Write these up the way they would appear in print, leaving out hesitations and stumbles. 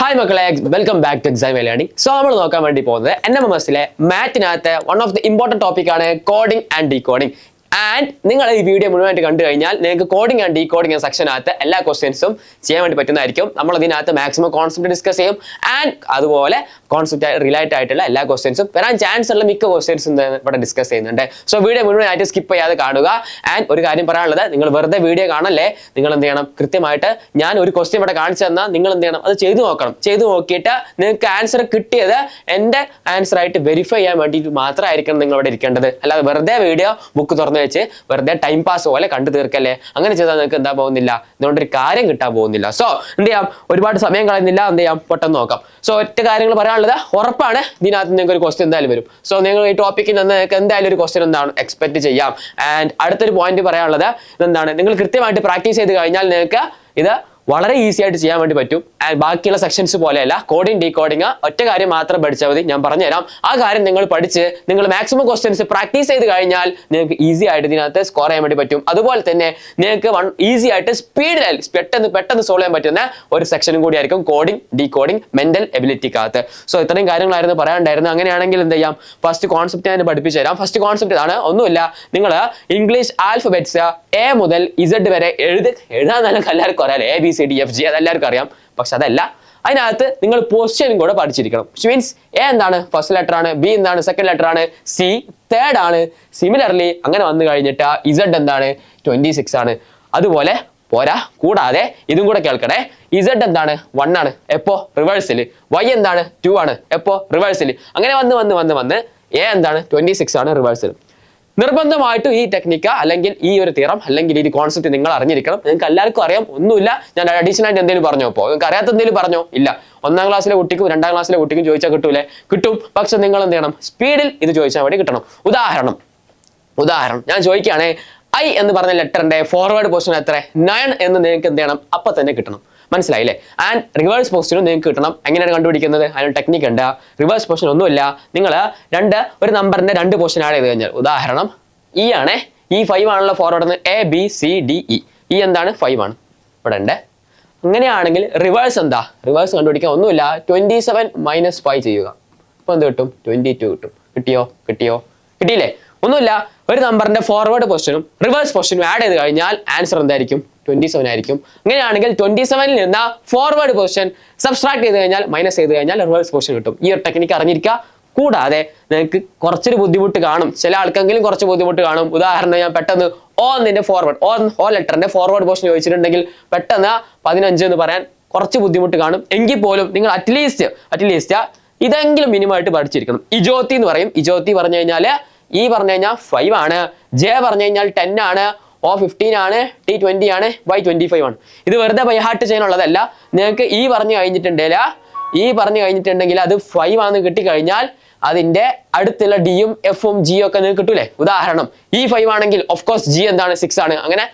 Hi Makalai, welcome back to Exam Learning. So, we will talk about math one of the important topics is coding and decoding. And you this video coding and decoding section all questions maximum concept discuss and concept related all questions chance questions discuss so video skip and video question answer answer verify video book വെറുതെ time pass പോലെ കണ്ടു തീർക്കല്ലേ അങ്ങനെ ചെയ്താൽ നിങ്ങൾക്ക് എന്താ പോകുന്നില്ല അതുകൊണ്ട് ഒരു കാര്യം കിട്ടാൻ പോകുന്നില്ല സോ എന്ത് ചെയ്യാം ഒരുപാട് സമയം കളയുന്നില്ല എന്ത് ചെയ്യാം പെട്ടെന്ന് നോക്കാം സോ ഒറ്റ കാര്യങ്ങൾ പറയാനുള്ളത് ഉറപ്പാണ് ഇതിനകത്ത് നിങ്ങൾക്ക് ഒരു ക്വസ്റ്റ്യൻ എന്തായാലും വരും സോ നിങ്ങൾ ഈ ടോപ്പിക്കിൽ നിന്ന് നിങ്ങൾക്ക് എന്തായാലും ഒരു ക്വസ്റ്റ്യൻ എന്താണ് എക്സ്പെക്ട് ചെയ്യാം ആൻഡ് അടുത്തൊരു പോയിന്റ് പറയാനുള്ളത് എന്താണ് നിങ്ങൾ കൃത്യമായിട്ട് പ്രാക്ടീസ് ചെയ്ത് കഴിഞ്ഞാൽ നിങ്ങൾക്ക് ഇത് വളരെ ഈസി ആയിട്ട് ചെയ്യാൻ വേണ്ടി പറ്റും ആൻഡ് ബാക്കിയുള്ള സെക്ഷൻസ് പോലെയല്ല കോഡിംഗ് ഡീകോഡിംഗ് ഒറ്റ കാര്യം മാത്രം പഠിച്ചാൽ മതി ഞാൻ പറഞ്ഞുതരാം ആ കാര്യം നിങ്ങൾ പഠിച്ച് നിങ്ങൾ മാക്സിമം ക്വസ്റ്റ്യൻസ് പ്രാക്ടീസ് ചെയ്ത് കഴിഞ്ഞാൽ നിങ്ങൾക്ക് ഈസി ആയിട്ട് ഇതിനകത്ത് സ്കോർ ചെയ്യാൻ വേണ്ടി പറ്റും അതുപോലെ തന്നെ നിങ്ങൾക്ക് ഈസി ആയിട്ട് സ്പീഡിൽ പെട്ടെന്ന് സോൾവ് ചെയ്യാൻ പറ്റുന്ന ഒരു സെക്ഷനും കൂടി ആയിരിക്കും കോഡിംഗ് ഡീകോഡിംഗ് മെന്റൽ എബിലിറ്റിക്കകത്ത് സോ ഇത്രയും കാര്യങ്ങളായിരുന്നു പറയാനുണ്ടായിരുന്നു അങ്ങനെയാണെങ്കിൽ എന്ത് ചെയ്യാം ഫസ്റ്റ് കോൺസെപ്റ്റ് ഞാൻ പഠിപ്പിച്ചു തരാം ഫസ്റ്റ് കോൺസെപ്റ്റ് ഇതാണ് ഒന്നുമില്ല നിങ്ങൾ ഇംഗ്ലീഷ് ആൽഫബറ്റ്സ് എ മുതൽ ഇസഡ് വരെ എഴുതാൻ നല്ല എല്ലാവർക്കും അറിയാം A B C D F G അതെല്ലാവർക്കും അറിയാം പക്ഷെ അതല്ല അതിനകത്ത് നിങ്ങൾ പൊസിഷനും കൂടെ പഠിച്ചിരിക്കണം മീൻസ് എ എന്താണ് ഫസ്റ്റ് ലെറ്റർ ആണ് ബി എന്താണ് സെക്കൻഡ് ലെറ്റർ ആണ് സി തേർഡ് ആണ് സിമിലർലി അങ്ങനെ വന്നു കഴിഞ്ഞിട്ട് ഇസഡ് എന്താണ് 26 ആണ് അതുപോലെ പോരാ കൂടാതെ ഇതും കൂടെ കേൾക്കണേ ഇസഡ് എന്താണ് 1 ആണ് എപ്പോ റിവേഴ്സിൽ വൈ എന്താണ് 2 ആണ് എപ്പോ റിവേഴ്സിൽ അങ്ങനെ വന്ന് എ എന്താണ് 26 ആണ് റിവേഴ്സിൽ നിർബന്ധമായിട്ടും ഈ ടെക്നിക്ക അല്ലെങ്കിൽ ഈ ഒരു തിയറം അല്ലെങ്കിൽ ഈ കോൺസെപ്റ്റ് നിങ്ങൾ അറിഞ്ഞിരിക്കണം നിങ്ങൾക്ക് എല്ലാവർക്കും അറിയാം ഒന്നുമില്ല ഞാൻ അഡീഷണൽ ആയിട്ട് എന്തെങ്കിലും പറഞ്ഞോ അപ്പോൾ നിങ്ങൾക്ക് അറിയാത്ത എന്തെങ്കിലും പറഞ്ഞോ ഇല്ല 1ാം ക്ലാസ്സിലെ കുട്ടിക്കും 2ാം ക്ലാസ്സിലെ കുട്ടിക്കും ചോദിച്ചാൽ കിട്ടൂലേ കിട്ടും പക്ഷെ നിങ്ങൾ എന്ത് ചെയ്യണം സ്പീഡിൽ ഇത് ചോദിച്ചാൽ വേണ്ടി കിട്ടണം ഉദാഹരണം ഞാൻ ചോദിക്കുകയാണെ ഐ എന്ന് പറഞ്ഞ ലെറ്ററിന്റെ ഫോർവേഡ് പൊസിഷൻ എത്ര 9 എന്ന് നിങ്ങൾക്ക് എന്ത് ചെയ്യണം അപ്പൊ തന്നെ കിട്ടണം മനസ്സിലായില്ലേ ആൻഡ് റിവേഴ്സ് പൊസിഷനും നിങ്ങൾക്ക് കിട്ടണം എങ്ങനെയാണ് കണ്ടുപിടിക്കുന്നത് അതിന് ടെക്നിക്ക് ഉണ്ട് റിവേഴ്സ് പൊസിഷൻ ഒന്നുമില്ല നിങ്ങൾ ഒരു നമ്പറിന്റെ 2 പൊസിഷൻ ആഡ് ചെയ്ത് കഴിഞ്ഞാൽ ഉദാഹരണം ഇ ആണ് ഈ 5 ആണല്ലോ forward A B C D E എന്താണ് 5 ആണ് ഇവിടെ ഉണ്ട് അങ്ങനെയാണെങ്കിൽ റിവേഴ്സ് എന്താ റിവേഴ്സ് കണ്ടുപിടിക്കാൻ ഒന്നുമില്ല 27 മൈനസ് 5 ചെയ്യുക അപ്പൊ എന്ത് കിട്ടും 22 കിട്ടും കിട്ടിയില്ലേ ഒന്നുമില്ല ഒരു നമ്പറിന്റെ ഫോർവേഡ് പൊസിഷനും റിവേഴ്സ് പൊസിഷനും ആഡ് ചെയ്ത് കഴിഞ്ഞാൽ ആൻസർ എന്തായിരിക്കും 27 ആയിരിക്കും അങ്ങനെയാണെങ്കിൽ 27ൽ നിന്ന് ഫോർവേഡ് പൊസിഷൻ സബ്സ്ട്രാക്ട് ചെയ്ത് കഴിഞ്ഞാൽ മൈനസ് ചെയ്ത് കഴിഞ്ഞാൽ റിവേഴ്സ് പൊസിഷൻ കിട്ടും ഈ ഒരു ടെക്നിക്ക് അറിഞ്ഞിരിക്കുക കൂടാതെ നിങ്ങൾക്ക് കുറച്ചൊരു ബുദ്ധിമുട്ട് കാണും ചില ആൾക്കെങ്കിലും കുറച്ച് ബുദ്ധിമുട്ട് കാണും ഉദാഹരണം ഞാൻ പെട്ടെന്ന് ഓ ലെറ്ററിന്റെ ഫോർവേഡ് പൊസിഷൻ ചോദിച്ചിട്ടുണ്ടെങ്കിൽ പെട്ടെന്ന് 15 എന്ന് പറയാൻ കുറച്ച് ബുദ്ധിമുട്ട് കാണും എങ്കിൽ പോലും നിങ്ങൾ അറ്റ്ലീസ്റ്റ് ഇതെങ്കിലും മിനിമം ആയിട്ട് പഠിച്ചിരിക്കണം ഇജോത്തി എന്ന് പറയും ഇജോത്തി പറഞ്ഞു കഴിഞ്ഞാൽ ഇ പറഞ്ഞു കഴിഞ്ഞാൽ 5 ആണ് ജെ പറഞ്ഞു കഴിഞ്ഞാൽ 10 ആണ് ഓ 15 ആണ് ടി 20 ആണ് വൈ 25 ആണ് ഇത് വെറുതെ ബൈഹാർട്ട് ചെയ്യാനുള്ളതല്ല നിങ്ങൾക്ക് ഈ പറഞ്ഞു കഴിഞ്ഞിട്ടുണ്ടെങ്കിൽ അത് 5 ആണെന്ന് കിട്ടിക്കഴിഞ്ഞാൽ അതിന്റെ അടുത്തുള്ള ഡിയും എഫും ജിയും ഒക്കെ നിങ്ങൾക്ക് കിട്ടൂലേ ഉദാഹരണം ഈ 5 ആണെങ്കിൽ ഓഫ് കോഴ്സ് ജി എന്താണ് 6 ആണ് അങ്ങനെ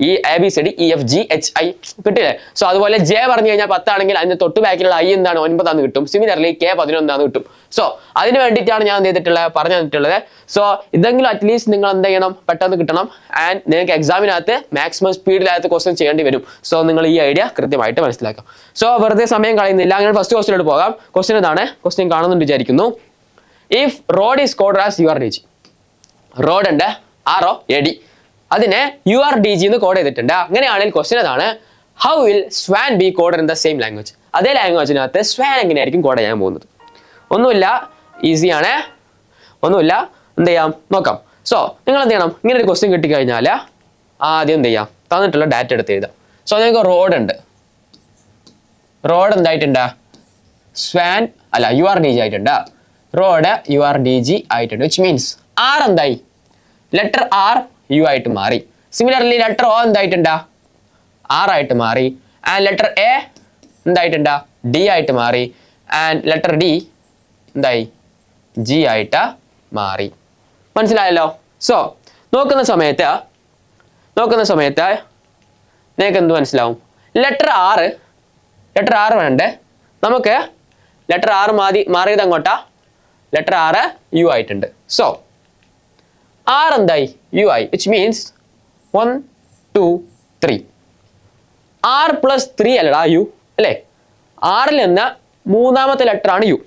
ഈ A B C D E F G H I കിട്ടില്ലേ സോ അതുപോലെ ജെ പറഞ്ഞു കഴിഞ്ഞാൽ 10 ആണെങ്കിൽ അതിന്റെ തൊട്ട് ബാക്കിലുള്ള ഐ എന്താണ് 9 ആണെന്ന് കിട്ടും സിമിലർലി കെ 11 ആണെന്ന് കിട്ടും സോ അതിന് വേണ്ടിയിട്ടാണ് ഞാൻ എന്ത് ചെയ്തിട്ടുള്ളത് പറഞ്ഞു തന്നിട്ടുള്ളത് സോ ഇതെങ്കിലും അറ്റ്ലീസ്റ്റ് നിങ്ങൾ എന്ത് ചെയ്യണം പെട്ടെന്ന് കിട്ടണം ആൻഡ് നിങ്ങൾക്ക് എക്സാമിനകത്ത് മാക്സിമം സ്പീഡിനകത്ത് ക്വസ്റ്റ്യൻ ചെയ്യേണ്ടി വരും സോ നിങ്ങൾ ഈ ഐഡിയ കൃത്യമായിട്ട് മനസ്സിലാക്കാം സോ വെറുതെ സമയം കളയുന്നില്ല അങ്ങനെ ഫസ്റ്റ് ക്വസ്റ്റ്യനിലോട്ട് പോകാം ക്വസ്റ്റ്യൻ ഇതാണ് ക്വസ്റ്റ്യൻ കാണുന്നുണ്ട് വിചാരിക്കുന്നു if road is code as you are D G road ഉണ്ട് ROAD അതിനെ URDG എന്ന് കോഡ് ചെയ്തിട്ടുണ്ട് അങ്ങനെയാണെങ്കിൽ ക്വസ്റ്റ്യൻ അതാണ് how will swan B coded in the same language അതേ ലാംഗ്വേജിനകത്ത് സ്വാൻ എങ്ങനെയായിരിക്കും കോഡ് ചെയ്യാൻ പോകുന്നത് ഒന്നുമില്ല ഈസിയാണ് ഒന്നുമില്ല എന്ത് ചെയ്യാം നോക്കാം സോ നിങ്ങൾ എന്ത് ചെയ്യണം ഇങ്ങനെ ഒരു ക്വസ്റ്റ്യൻ കിട്ടിക്കഴിഞ്ഞാൽ ആദ്യം എന്ത് ചെയ്യാം തന്നിട്ടുള്ള ഡാറ്റ എടുത്ത് എഴുതാം സോ നിങ്ങൾക്ക് റോഡ് ഉണ്ട് റോഡ് എന്തായിട്ടുണ്ട് സ്വാൻ അല്ല URDG ആയിട്ടുണ്ട് റോഡ് URDG ആയിട്ടുണ്ട് വിച്ച് മീൻസ് ആർ എന്തായി ലെറ്റർ ആർ യു ആയിട്ട് മാറി സിമിലർലി ലെറ്റർ ഓ എന്തായിട്ടുണ്ട് ആർ ആയിട്ട് മാറി ആൻഡ് ലെറ്റർ എ എന്തായിട്ടുണ്ട് ഡി ആയിട്ട് മാറി ആൻഡ് ലെറ്റർ ഡി എന്തായി ജി ആയിട്ട് മാറി മനസ്സിലായല്ലോ സോ നോക്കുന്ന സമയത്ത് നിങ്ങൾക്ക് എന്ത് മനസ്സിലാവും ലെറ്റർ ആറ് വേണ്ടേ നമുക്ക് ലെറ്റർ ആറ് മാറിയത് അങ്ങോട്ടാ ലെറ്റർ ആറ് യു ആയിട്ടുണ്ട് സോ ആർ എന്തായി യു ആയി വിച്ച് മീൻസ് 1 2 3 R plus 3 അല്ലടാ യു അല്ലേ ആറിൽ നിന്ന് മൂന്നാമത്തെ ലെറ്റർ ആണ് യു.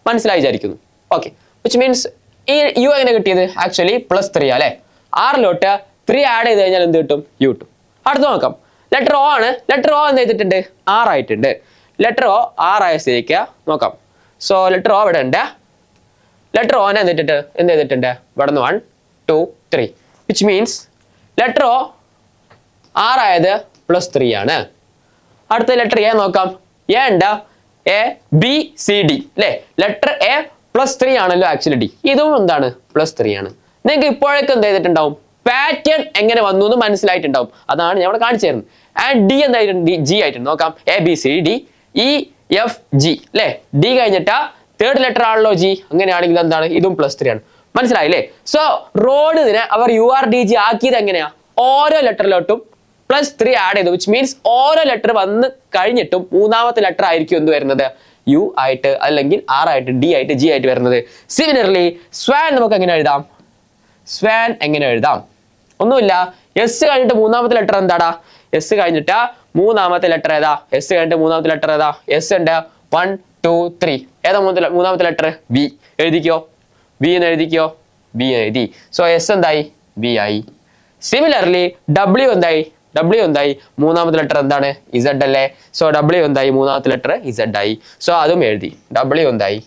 മനസ്സിലായി വിചാരിക്കുന്നു. ഓക്കെ, വിച്ച് മീൻസ് ഈ യു എങ്ങനെ കിട്ടിയത്? ആക്ച്വലി +3 അല്ലെ. 6 3 ആഡ് ചെയ്ത് കഴിഞ്ഞാൽ എന്ത് കിട്ടും? യു കിട്ടും. അടുത്ത് നോക്കാം. ലെറ്റർ ഒ ആണ്. ലെറ്റർ ഒ എന്ത് ചെയ്തിട്ടുണ്ട്? 6 ആയിട്ടുണ്ട്. ലെറ്റർ ഒ 6 ആയ സ്ഥിതിക്ക് നോക്കാം. സോ ലെറ്റർ ഒ ഇവിടെ ഉണ്ട്. ലെറ്റർ ഓനെ എന്ത് ചെയ്തിട്ടുണ്ട്? ഇവിടെ നിന്ന് 1 2 3 വിച്ച് മീൻസ് ലെറ്റർ ഒ 6 ആയത് +3 ആണ്. അടുത്ത ലെറ്റർ എ നോക്കാം. എ ഉണ്ട്. എ ബി സി ഡി അല്ലേ. ലെറ്റർ എ +3 ആണല്ലോ ആക്ച്വലി ഡി. ഇതും എന്താണ്? +3 ആണ്. നിങ്ങൾക്ക് ഇപ്പോഴേക്കും എന്ത് ചെയ്തിട്ടുണ്ടാവും? പാറ്റേൺ എങ്ങനെ വന്നു എന്ന് മനസ്സിലായിട്ടുണ്ടാവും. അതാണ് ഞാൻ ഇവിടെ കാണിച്ചു തരുന്നത്. And D എന്തായിട്ടുണ്ട്? ജി ആയിട്ടുണ്ട്. നോക്കാം. A B C D E F G അല്ലേ. ഡി കഴിഞ്ഞിട്ടാ തേർഡ് ലെറ്റർ ആണല്ലോ ജി. അങ്ങനെയാണെങ്കിൽ എന്താണ്? ഇതും +3 ആണ്. മനസ്സിലായില്ലേ? സോ റോഡിനെ അവർ URDG ആക്കിയത് എങ്ങനെയാ? ഓരോ ലെറ്ററിലോട്ടും +3 ആഡ് ചെയ്തു. വിച്ച് മീൻസ് ഓരോ ലെറ്റർ വന്ന് കഴിഞ്ഞിട്ടും മൂന്നാമത്തെ ലെറ്റർ ആയിരിക്കും എന്ത് വരുന്നത്? യു ആയിട്ട്, അല്ലെങ്കിൽ ആർ ആയിട്ട്, ഡി ആയിട്ട്, ജി ആയിട്ട് വരുന്നത്. സിമിലർലി സ്വാൻ നമുക്ക് എങ്ങനെ എഴുതാം? സ്വാൻ എങ്ങനെ എഴുതാം? ഒന്നുമില്ല. എസ് കഴിഞ്ഞിട്ട് മൂന്നാമത്തെ ലെറ്റർ എന്താടാ? എസ് കഴിഞ്ഞിട്ട് മൂന്നാമത്തെ ലെറ്റർ ഏതാ? എസ് കഴിഞ്ഞിട്ട് മൂന്നാമത്തെ ലെറ്റർ ഏതാ? എസ് ഉണ്ട്. 1 2 3 ഏതാ മൂന്നാമത്തെ ലെറ്റർ? ബി. എഴുതിക്കോ. ബി എന്ന് എഴുതിക്കോ. ബി എഴുതി. സോ എസ് എന്തായി? ബി ആയി. സിമിലർലി ഡബ്ല്യു എന്തായി? ഡബ്ല്യു എന്തായി? മൂന്നാമത്തെ ലെറ്റർ എന്താണ്? ഇസഡ് അല്ലേ. സോ ഡബ്ല്യു എന്തായി? മൂന്നാമത്തെ ലെറ്റർ ഇസഡ് ആയി. സോ അതും എഴുതി. ഡബ്ല്യു എന്തായി?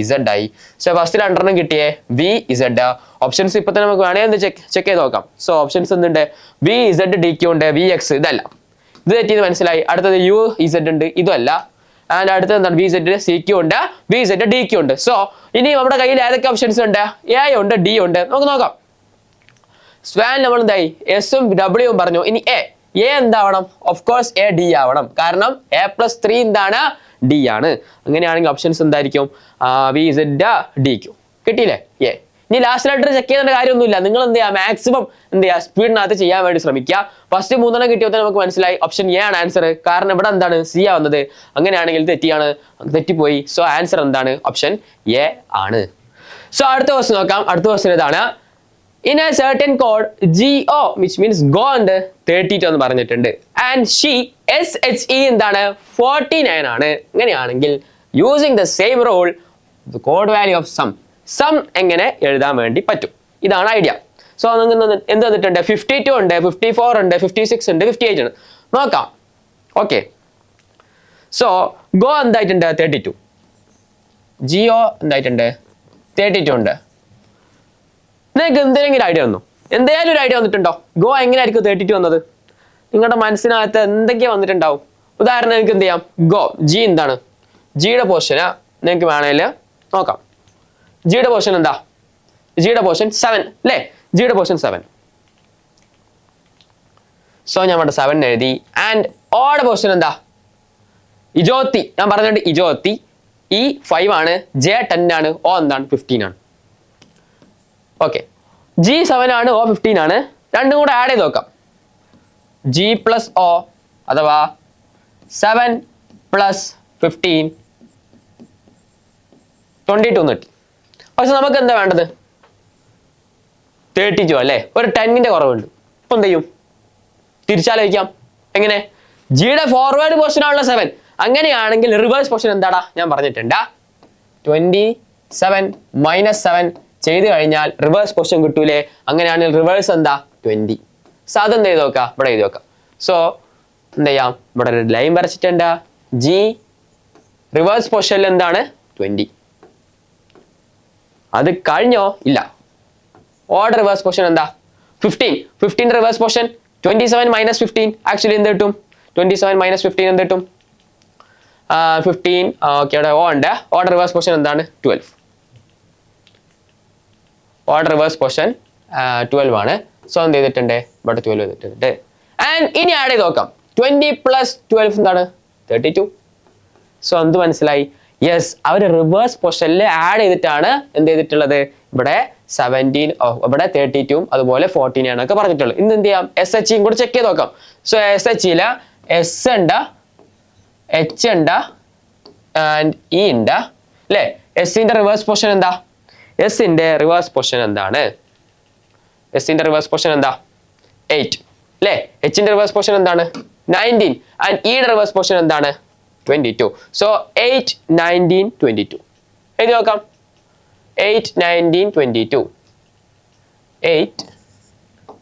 ഇസഡ് ആയി. സോ ഫസ്റ്റ് രണ്ടെണ്ണം കിട്ടിയേ ബി ഇസഡ്. ഓപ്ഷൻസ് ഇപ്പൊ തന്നെ നമുക്ക് വേണേ ഒന്ന് ചെക്ക് ചെയ്ത് നോക്കാം. സോ ഓപ്ഷൻസ് എന്തുണ്ട്? ബി ഇസഡ് ഡി ക്യൂ ഉണ്ട്. വി എക്സ് ഇതല്ല. ഇത് തെറ്റിയത് മനസ്സിലായി. അടുത്തത് യു ഇസഡ് ഉണ്ട്. ഇതല്ല. ആൻഡ് അടുത്തത് എന്താണ്? ബി സെഡ് സി ക്യൂ ഉണ്ട്. ബി സെഡ് ഡി ക്യൂ ഉണ്ട്. സോ ഇനി നമ്മുടെ കയ്യിൽ ഏതൊക്കെ ഓപ്ഷൻസ് ഉണ്ട്? എ ഉണ്ട്, ഡി ഉണ്ട്. നമുക്ക് നോക്കാം. സ്വാൻ നമ്മൾ എന്തായി? എസും ഡബ്ല്യൂയും പറഞ്ഞു. ഇനി എ എന്താവണം? ഓഫ് കോഴ്സ് എ ഡി ആവണം. കാരണം A+3 എന്താണ്? ഡി ആണ്. അങ്ങനെയാണെങ്കിൽ ഓപ്ഷൻസ് എന്തായിരിക്കും? B Z D Q. കിട്ടിയില്ലേ? എ. ഇനി ലാസ്റ്റ് ലെറ്റർ ചെക്ക് ചെയ്യേണ്ട കാര്യമൊന്നുമില്ല. നിങ്ങൾ എന്ത് ചെയ്യുക? മാക്സിമം എന്ത് ചെയ്യുക? സ്പീഡിനകത്ത് ചെയ്യാൻ വേണ്ടി ശ്രമിക്കുക. ഫസ്റ്റ് 3 കിട്ടിയപ്പോൾ നമുക്ക് മനസ്സിലായി ഓപ്ഷൻ എ ആണ് ആൻസർ. കാരണം ഇവിടെ എന്താണ്? സി ആ വന്നത്. അങ്ങനെയാണെങ്കിൽ തെറ്റിയാണ്, തെറ്റിപ്പോയി. സോ ആൻസർ എന്താണ്? ഓപ്ഷൻ എ ആണ്. സോ അടുത്ത ക്വസ്റ്റ്യൻ നോക്കാം. അടുത്ത ക്വസ്റ്റ്യൻ ഇതാണ്. In A certain code GO which means go ഉണ്ട് 32 എന്ന് പറഞ്ഞിട്ടുണ്ട്. ആൻഡ് ഷീ SHE എന്താണ്? 49 ആണ്. അങ്ങനെയാണെങ്കിൽ using the same rule the code value of sum എങ്ങനെ എഴുതാൻ വേണ്ടി പറ്റും? ഇതാണ് ഐഡിയ. സോ നിങ്ങൾക്ക് എന്ത് തന്നിട്ടുണ്ട്? 52 ഉണ്ട്, 54 ഉണ്ട്, 56 ഉണ്ട്, 58 ഉണ്ട്. നോക്കാം. ഓക്കെ. സോ ഗോ എന്തായിട്ടുണ്ട്? 32. GO എന്തായിട്ടുണ്ട്? 32 ഉണ്ട്. നിങ്ങൾക്ക് എന്തെങ്കിലും ഐഡിയ വന്നോ? എന്തെങ്കിലും ഒരു ഐഡിയ വന്നിട്ടുണ്ടോ? ഗോ എങ്ങനെയായിരിക്കും 32 വന്നത്? നിങ്ങളുടെ മനസ്സിനകത്ത് എന്തൊക്കെയാ വന്നിട്ടുണ്ടാവും? ഉദാഹരണം നിങ്ങൾക്ക് എന്ത് ചെയ്യാം? ഗോ ജി എന്താണ്? ജിയുടെ പോർഷന് നിങ്ങൾക്ക് വേണേൽ നോക്കാം. ജിയുടെ പോർഷൻ എന്താ? ജിയുടെ പോർഷൻ 7 അല്ലേ. ജിയുടെ പോർഷൻ 7. സോ ഞാൻ ഇവിടെ 7 എഴുതി. ആൻഡ് ഓയുടെ പോർഷൻ എന്താ? ഇജോത്തി. ഞാൻ പറഞ്ഞിട്ട് ഇജോത്തി. ഇ 5 ആണ്, ജെ 10 ആണ്, ഓ എന്താണ്? 15 ആണ്. ഓക്കെ. ജി 7 ആണ്, ഓ 15 ആണ്. രണ്ടും കൂടെ ആഡ് ചെയ്ത് നോക്കാം. ജി പ്ലസ് ഒ അഥവാ 7 പ്ലസ് 15 22 കിട്ടി. പക്ഷെ നമുക്ക് എന്താ വേണ്ടത്? 32 അല്ലേ. ഒരു 10ന്റെ കുറവുണ്ട്. ഇപ്പൊ എന്ത് ചെയ്യും? തിരിച്ചാലോചിക്കാം. എങ്ങനെ? ജിയുടെ ഫോർവേഡ് പോർഷൻ ആണല്ലോ 7. അങ്ങനെയാണെങ്കിൽ റിവേഴ്സ് പോർഷൻ എന്താടാ? ഞാൻ പറഞ്ഞിട്ടുണ്ട് 27 - 7 ചെയ്ത് കഴിഞ്ഞാൽ റിവേഴ്സ് പോർഷൻ കിട്ടൂലേ. അങ്ങനെയാണെങ്കിൽ റിവേഴ്സ് എന്താ? 20. സോ അതെന്ത് ചെയ്ത് നോക്കാം? ഇവിടെ എഴുതി നോക്കാം. സോ എന്ത് ചെയ്യാം? ഇവിടെ ഒരു ലൈൻ വരച്ചിട്ടുണ്ട്. ജി റിവേഴ്സ് പോർഷനിൽ എന്താണ്? 20. അത് കഴിഞ്ഞോ? ഇല്ല. ഓഡ് റിവേഴ്സ് പോർഷൻ എന്താ? 15. 15 റിവേഴ്സ് പോർഷൻ 27 - 15. ആക്ച്വലി എന്ത് കിട്ടും? 27 - 15 എന്ത് കിട്ടും? 15. ഓക്കെ. ഇവിടെ ഓ ഉണ്ട്. ഓഡ് റിവേഴ്സ് പോർഷൻ എന്താണ്? 12. ഓഡ് റിവേഴ്സ് പോർഷൻ 12 ആണ്. സോ എന്ത് ചെയ്തിട്ടുണ്ട്? ഇവിടെ 12 ചെയ്തിട്ടുണ്ട്. ആൻഡ് ഇനി ആഡ് ചെയ്ത് നോക്കാം. 20 + 12 എന്താണ്? 32. സോ എന്ത് മനസ്സിലായി? യെസ്, അവർ റിവേഴ്സ് പോർഷനിൽ ആഡ് ചെയ്തിട്ടാണ് എന്ത് ചെയ്തിട്ടുള്ളത്? ഇവിടെ 17 ഇവിടെ 32 അതുപോലെ 14 ആണൊക്കെ പറഞ്ഞിട്ടുള്ളത്. ഇന്ന് എന്ത് ചെയ്യാം? SHയും കൂടെ ചെക്ക് ചെയ്ത് നോക്കാം. സോ SHയില് എസ് ഉണ്ട്, എച്ച് ഉണ്ട് ആൻഡ് ഇ ഉണ്ട് അല്ലേ. എസിന്റെ റിവേഴ്സ് പോർഷൻ എന്താ? എസിന്റെ റിവേഴ്സ് പോർഷൻ എന്താണ്? എസിന്റെ റിവേഴ്സ് പോർഷൻ എന്താ? 8 അല്ലേ. എച്ചിന്റെ റിവേഴ്സ് പോർഷൻ എന്താണ്? 19. ആൻഡ് ഇയുടെ റിവേഴ്സ് പോർഷൻ എന്താണ്? 22. So 8, 19, 22. എഴുതി നോക്കാം. 8, 19, 22. 8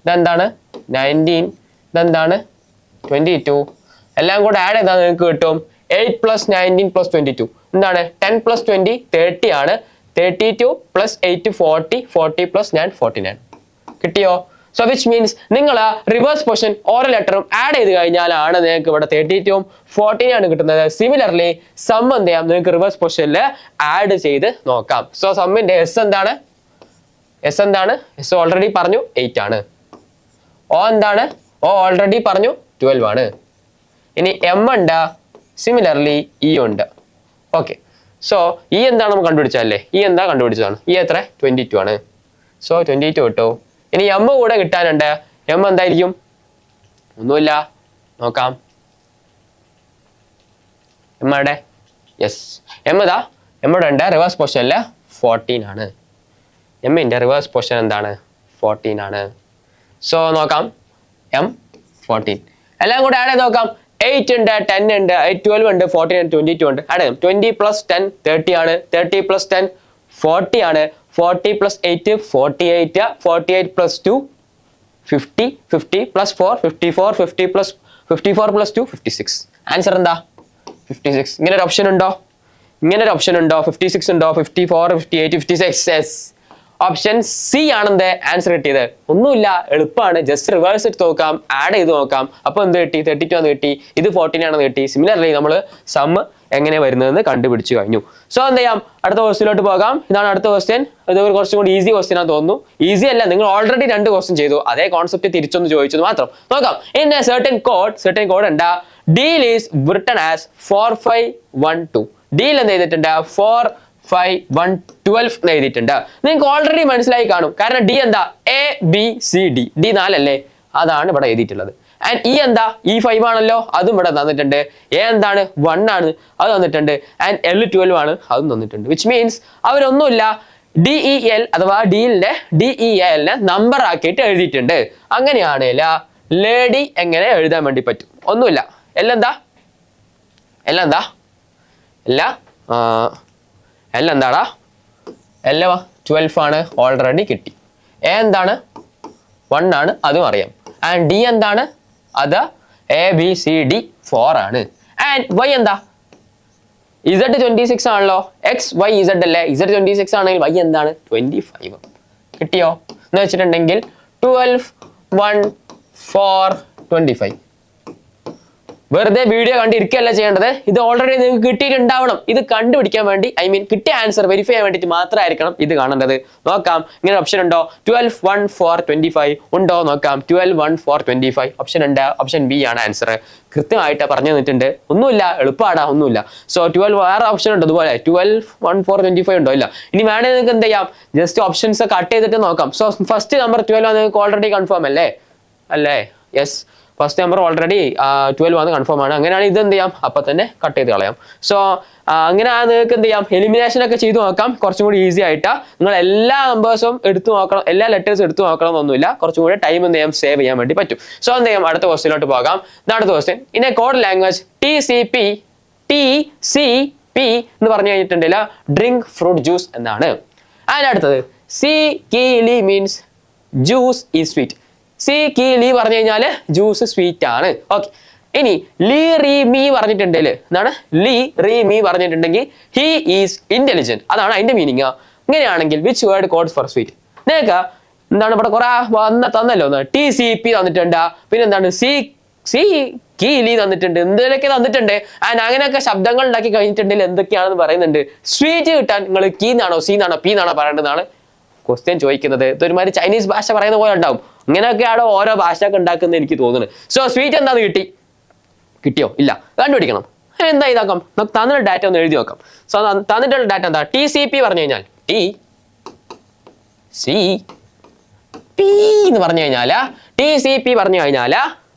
ഇതെന്താണ് 19 ഇതെന്താണ് 22. എല്ലാം കൂടെ ആഡ് ചെയ്താൽ നിങ്ങൾക്ക് കിട്ടും 8 + 19 + 22 എന്താണ് 10 + 20 30 ആണ്. 32 + 8 40 40 + 9 49. കിട്ടിയോ? സോ വിച്ച് മീൻസ് നിങ്ങൾ റിവേഴ്സ് പൊസിഷൻ ഓരോ ലെറ്ററും ആഡ് ചെയ്ത് കഴിഞ്ഞാലാണ് നിങ്ങൾക്ക് ഇവിടെ 32ഉം 14 ആണ് കിട്ടുന്നത്. സിമിലർലി സം എന്ത് ചെയ്യാം നിങ്ങൾക്ക് റിവേഴ്സ് പൊസിഷനിൽ ആഡ് ചെയ്ത് നോക്കാം. സോ സമ്മിന്റെ എസ് എന്താണ്? എസ് ഓൾറെഡി പറഞ്ഞു 8 ആണ്. ഓ എന്താണ്? ഓ ഓൾറെഡി പറഞ്ഞു 12 ആണ്. ഇനി എം ഉണ്ട്, സിമിലർലി ഇ ഉണ്ട്. ഓക്കെ, സോ ഇ എന്താണ് നമ്മൾ കണ്ടുപിടിച്ചല്ലേ? ഇ എന്താ കണ്ടുപിടിച്ചതാണ്? ഇ എത്ര? 22 ആണ്. സോ 22 കിട്ടു. ഇനി എം കൂടെ കിട്ടാനുണ്ട്. എം എന്തായിരിക്കും? ഒന്നുമില്ല, നോക്കാം. എം എവിടെ? യെസ്, എം ഇതാ എമ്മയുടെ ഉണ്ട്. റിവേഴ്സ് പൊസിഷനിൽ 14 ആണ്. എമ്മിൻ്റെ റിവേഴ്സ് പൊസിഷൻ എന്താണ്? 14 ആണ്. സോ നോക്കാം, എം 14. എല്ലാം കൂടെ ആഡ് ചെയ്ത് നോക്കാം. 8 ഉണ്ട്, 10 ഉണ്ട്, 12 ഉണ്ട്, 14 ഉണ്ട്, 22 ഉണ്ട്. ആഡ് ചെയ്യാം. 20 + 10 30 ആണ്. 30 + 10 40 ആണ്. 40 + 8 48. 48 + 2 50. 50 + 4 54. 54 + 2 56. ആൻസർ എന്താ? 56. ഇങ്ങനെ ഒരു ഓപ്ഷൻ ഉണ്ടോ? 56 ഉണ്ടോ? 54 58 56. ഓപ്ഷൻ സി ആണെന്ത് ആൻസർ കിട്ടിയത്. ഒന്നുമില്ല, എളുപ്പമാണ്. ജസ്റ്റ് റിവേഴ്സ് എടുത്ത് നോക്കാം, ആഡ് ചെയ്ത് നോക്കാം. അപ്പോൾ എന്ത് കിട്ടി? 32 ആണെന്ന് കിട്ടി. ഇത് 14 ആണെന്ന് കിട്ടി. സിമിലർലി നമ്മൾ സം എങ്ങനെ വരുന്നതെന്ന് കണ്ടുപിടിച്ചു കഴിഞ്ഞു. സോ എന്ത് ചെയ്യാം, അടുത്ത ക്വസ്റ്റ്യനിലോട്ട് പോകാം. ഇതാണ് അടുത്ത ക്വസ്റ്റ്യൻ. ഇത് കുറച്ചും കൂടി ഈസി ക്വസ്റ്റ്യൻ ആണെന്ന് തോന്നുന്നു. ഈസി അല്ല, നിങ്ങൾ ഓൾറെഡി 2 ക്വസ്റ്റ്യൻ ചെയ്തു. അതേ കോൺസെപ്റ്റ് തിരിച്ചൊന്ന് ചോദിച്ചത് മാത്രം. നോക്കാം. ഇൻ എ സർട്ടൻ കോഡ് ഉണ്ട്. Deal is written as 4512. Deal എന്ത് ചെയ്തിട്ടുണ്ട്? 4 5 1 12 എന്ന് എഴുതിയിട്ടുണ്ട്. നിങ്ങൾക്ക് ഓൾറെഡി മനസ്സിലായി കാണും. കാരണം ഡി എന്താ? A B C D. D 4 അല്ലേ? അതാണ് ഇവിടെ എഴുതിയിട്ടുള്ളത്. ആൻഡ് ഇ എന്താ? ഇ 5 ആണല്ലോ, അതും ഇവിടെ തന്നിട്ടുണ്ട്. എ എന്താണ്? 1 ആണ്, അത് തന്നിട്ടുണ്ട്. ആൻഡ് എൽ 12 ആണ്, അതും തന്നിട്ടുണ്ട്. വിച്ച് മീൻസ് അവരൊന്നുമില്ല, DEL അഥവാ ഡീലിന്റെ DELനെ നമ്പർ ആക്കിയിട്ട് എഴുതിയിട്ടുണ്ട്. അങ്ങനെയാണെങ്കിൽ ലേഡി എങ്ങനെ എഴുതാൻ വേണ്ടി പറ്റും? ഒന്നുമില്ല. എല്ലാം എന്താടാ? 12 ആണ്, ഓൾറെഡി കിട്ടി. എ എന്താണ്? 1 ആണ്, അതും അറിയാം. ആൻഡ് ഡി എന്താണ്? അത് ABCD 4 ആണ്. ആൻഡ് വൈ എന്താ? Z 26 ആണല്ലോ. XYZ അല്ലേ? Z 26 ആണെങ്കിൽ വൈ എന്താണ്? 25. കിട്ടിയോ എന്ന് വെച്ചിട്ടുണ്ടെങ്കിൽ 12 1 4 25. വെറുതെ വീഡിയോ കണ്ടിരിക്കുകയല്ല ചെയ്യേണ്ടത്. ഇത് ഓൾറെഡി നിങ്ങൾക്ക് കിട്ടിയിട്ടുണ്ടാവണം. ഇത് കണ്ടുപിടിക്കാൻ വേണ്ടി, കിട്ടിയ ആൻസർ വെരിഫൈ ചെയ്യാൻ വേണ്ടിയിട്ട് മാത്രമായിരിക്കണം ഇത് കാണേണ്ടത്. നോക്കാം, ഇങ്ങനെ ഓപ്ഷൻ ഉണ്ടോ? 12 1 4 25 ഉണ്ടോ നോക്കാം. 12 1 4 25 ഓപ്ഷൻ ഉണ്ട്. ഓപ്ഷൻ ബി ആണ് ആൻസർ. കൃത്യമായിട്ട് പറഞ്ഞു തന്നിട്ടുണ്ട്. ഒന്നുമില്ല, എളുപ്പമാടാ, ഒന്നുമില്ല. സോ 12 വേറെ ഓപ്ഷൻ ഉണ്ട് അതുപോലെ. 12 1 4 25 ഉണ്ടോ? ഇല്ല. ഇനി വേണമെങ്കിൽ നിങ്ങൾക്ക് എന്ത് ചെയ്യാം? ജസ്റ്റ് ഓപ്ഷൻസ് കട്ട് ചെയ്തിട്ട് നോക്കാം. സോ ഫസ്റ്റ് നമ്പർ 12 ആണ്, നിങ്ങൾക്ക് ഓൾറെഡി കൺഫേം അല്ലേ? യെസ്, ഫസ്റ്റ് നമ്പർ ഓൾറെഡി 12 ആണ്, കൺഫേം ആണ്. അങ്ങനെയാണെങ്കിൽ ഇത് എന്ത് ചെയ്യാം? അപ്പം തന്നെ കട്ട് ചെയ്ത് കളയാം. സോ അങ്ങനെ നിങ്ങൾക്ക് എന്ത് ചെയ്യാം? എലിമിനേഷൻ ഒക്കെ ചെയ്ത് നോക്കാം, കുറച്ചും കൂടി ഈസി ആയിട്ടാ. നിങ്ങൾ എല്ലാ നമ്പേഴ്സും എടുത്തു നോക്കണം, എല്ലാ ലെറ്റേഴ്സും എടുത്തു നോക്കണം എന്നൊന്നുമില്ല. കുറച്ചും കൂടി ടൈം എന്ത് ചെയ്യാം? സേവ് ചെയ്യാൻ വേണ്ടി പറ്റും. സോ എന്ത് ചെയ്യാം? അടുത്ത ക്വസ്റ്റ്യനിലോട്ട് പോകാം. അടുത്ത question, in a code language TCP എന്ന് പറഞ്ഞു കഴിഞ്ഞിട്ടുണ്ടെങ്കിൽ ഡ്രിങ്ക് ഫ്രൂട്ട് ജ്യൂസ് എന്നാണ്. അതിനടുത്തത് സി കീലി മീൻസ് ജ്യൂസ് ഈസ് സ്വീറ്റ്. സി കീ ലീ പറഞ്ഞു കഴിഞ്ഞാൽ ജ്യൂസ് സ്വീറ്റ് ആണ്. ഓക്കെ, ഇനി ലീ റീ മീ പറഞ്ഞിട്ടുണ്ടെങ്കിൽ എന്താണ്? ലീ റീ മീ പറഞ്ഞിട്ടുണ്ടെങ്കിൽ ഹി ഈസ് ഇന്റലിജന്റ്, അതാണ് അതിന്റെ മീനിങ്. ഇങ്ങനെയാണെങ്കിൽ which word codes for sweet? നിങ്ങൾക്ക് എന്താണ് ഇവിടെ കുറെ തന്നല്ലോ. TCP തന്നിട്ടുണ്ട്, പിന്നെ എന്താണ് സി കീ ലീ തന്നിട്ടുണ്ട്, എന്തിലൊക്കെ തന്നിട്ടുണ്ട്. ആൻഡ് അങ്ങനെയൊക്കെ ശബ്ദങ്ങൾ ഉണ്ടാക്കി കഴിഞ്ഞിട്ടുണ്ടെങ്കിൽ എന്തൊക്കെയാണെന്ന് പറയുന്നുണ്ട്. സ്വീറ്റ് കിട്ടാൻ നിങ്ങൾ കീ എന്നാണോ സി എന്നാണോ പി എന്നാണോ പറയേണ്ടതാണ് ക്വസ്റ്റ്യൻ ചോദിക്കുന്നത്. ഇതൊരുമാതിരി ചൈനീസ് ഭാഷ പറയുന്ന പോലെ ഉണ്ടാവും. ഇങ്ങനെയൊക്കെയാണോ ഓരോ ഭാഷ ഒക്കെ ഉണ്ടാക്കുന്നത് എനിക്ക് തോന്നുന്നത്. സോ സ്വീറ്റ് എന്താന്ന് കിട്ടിയോ? ഇല്ല, കണ്ടുപിടിക്കണം. എന്താ ഇതാക്കാം? നമുക്ക് തന്നിട്ടുള്ള ഡാറ്റ ഒന്ന് എഴുതി നോക്കാം. സോ തന്നിട്ടുള്ള ഡാറ്റ എന്താ? TCP പറഞ്ഞു കഴിഞ്ഞാൽ TCP എന്ന് പറഞ്ഞു കഴിഞ്ഞാൽ TCP പറഞ്ഞു കഴിഞ്ഞാൽ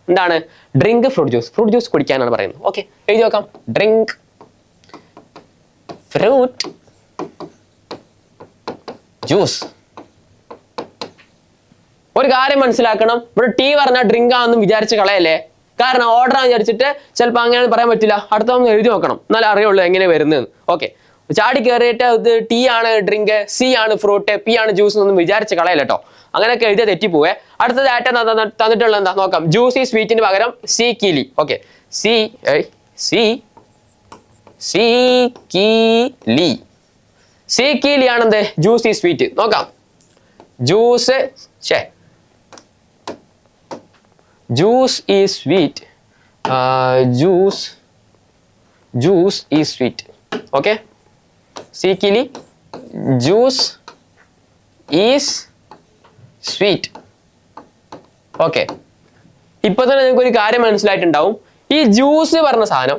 എന്താണ്? ഡ്രിങ്ക് ഫ്രൂട്ട് ജ്യൂസ് കുടിക്കാനാണ് പറയുന്നത്. ഓക്കെ, എഴുതി നോക്കാം. Drink fruit juice. ഒരു കാര്യം മനസ്സിലാക്കണം, ഇവിടെ ടീ പറഞ്ഞാൽ ഡ്രിങ്ക് ആണെന്നും വിചാരിച്ച് കളയല്ലേ. കാരണം ഓർഡർ ആണെന്ന് വിചാരിച്ചിട്ട് ചിലപ്പോൾ അങ്ങനെ പറയാൻ പറ്റില്ല. അടുത്ത നമുക്ക് എഴുതി നോക്കണം, എന്നാലും അറിയുള്ളൂ എങ്ങനെ വരുന്നത്. ഓക്കെ, ചാടി കയറിയിട്ട് ഇത് ടി ആണ് ഡ്രിങ്ക്, സി ആണ് ഫ്രൂട്ട്, പി ആണ് ജ്യൂസ് എന്നൊന്നും വിചാരിച്ച് കളയല്ല കേട്ടോ. അങ്ങനെയൊക്കെ എഴുതിയാൽ തെറ്റിപ്പോവേ. അടുത്തത് ആറ്റ തന്നിട്ടുള്ള എന്താ നോക്കാം. ജ്യൂസ് ഈ സ്വീറ്റിന് പകരം സി കീലി. ഓക്കെ, സി കീലി, സി കീലി ആണെന്ത് ജ്യൂസ് ഈ സ്വീറ്റ്. നോക്കാം, juice juice is sweet, juice is sweet. Okay, സി കീലി, ജ്യൂസ് ഈസ് സ്വീറ്റ്. ഓക്കെ, ഇപ്പൊ തന്നെ നിങ്ങൾക്ക് ഒരു കാര്യം മനസ്സിലായിട്ടുണ്ടാവും, ഈ ജ്യൂസ് പറഞ്ഞ സാധനം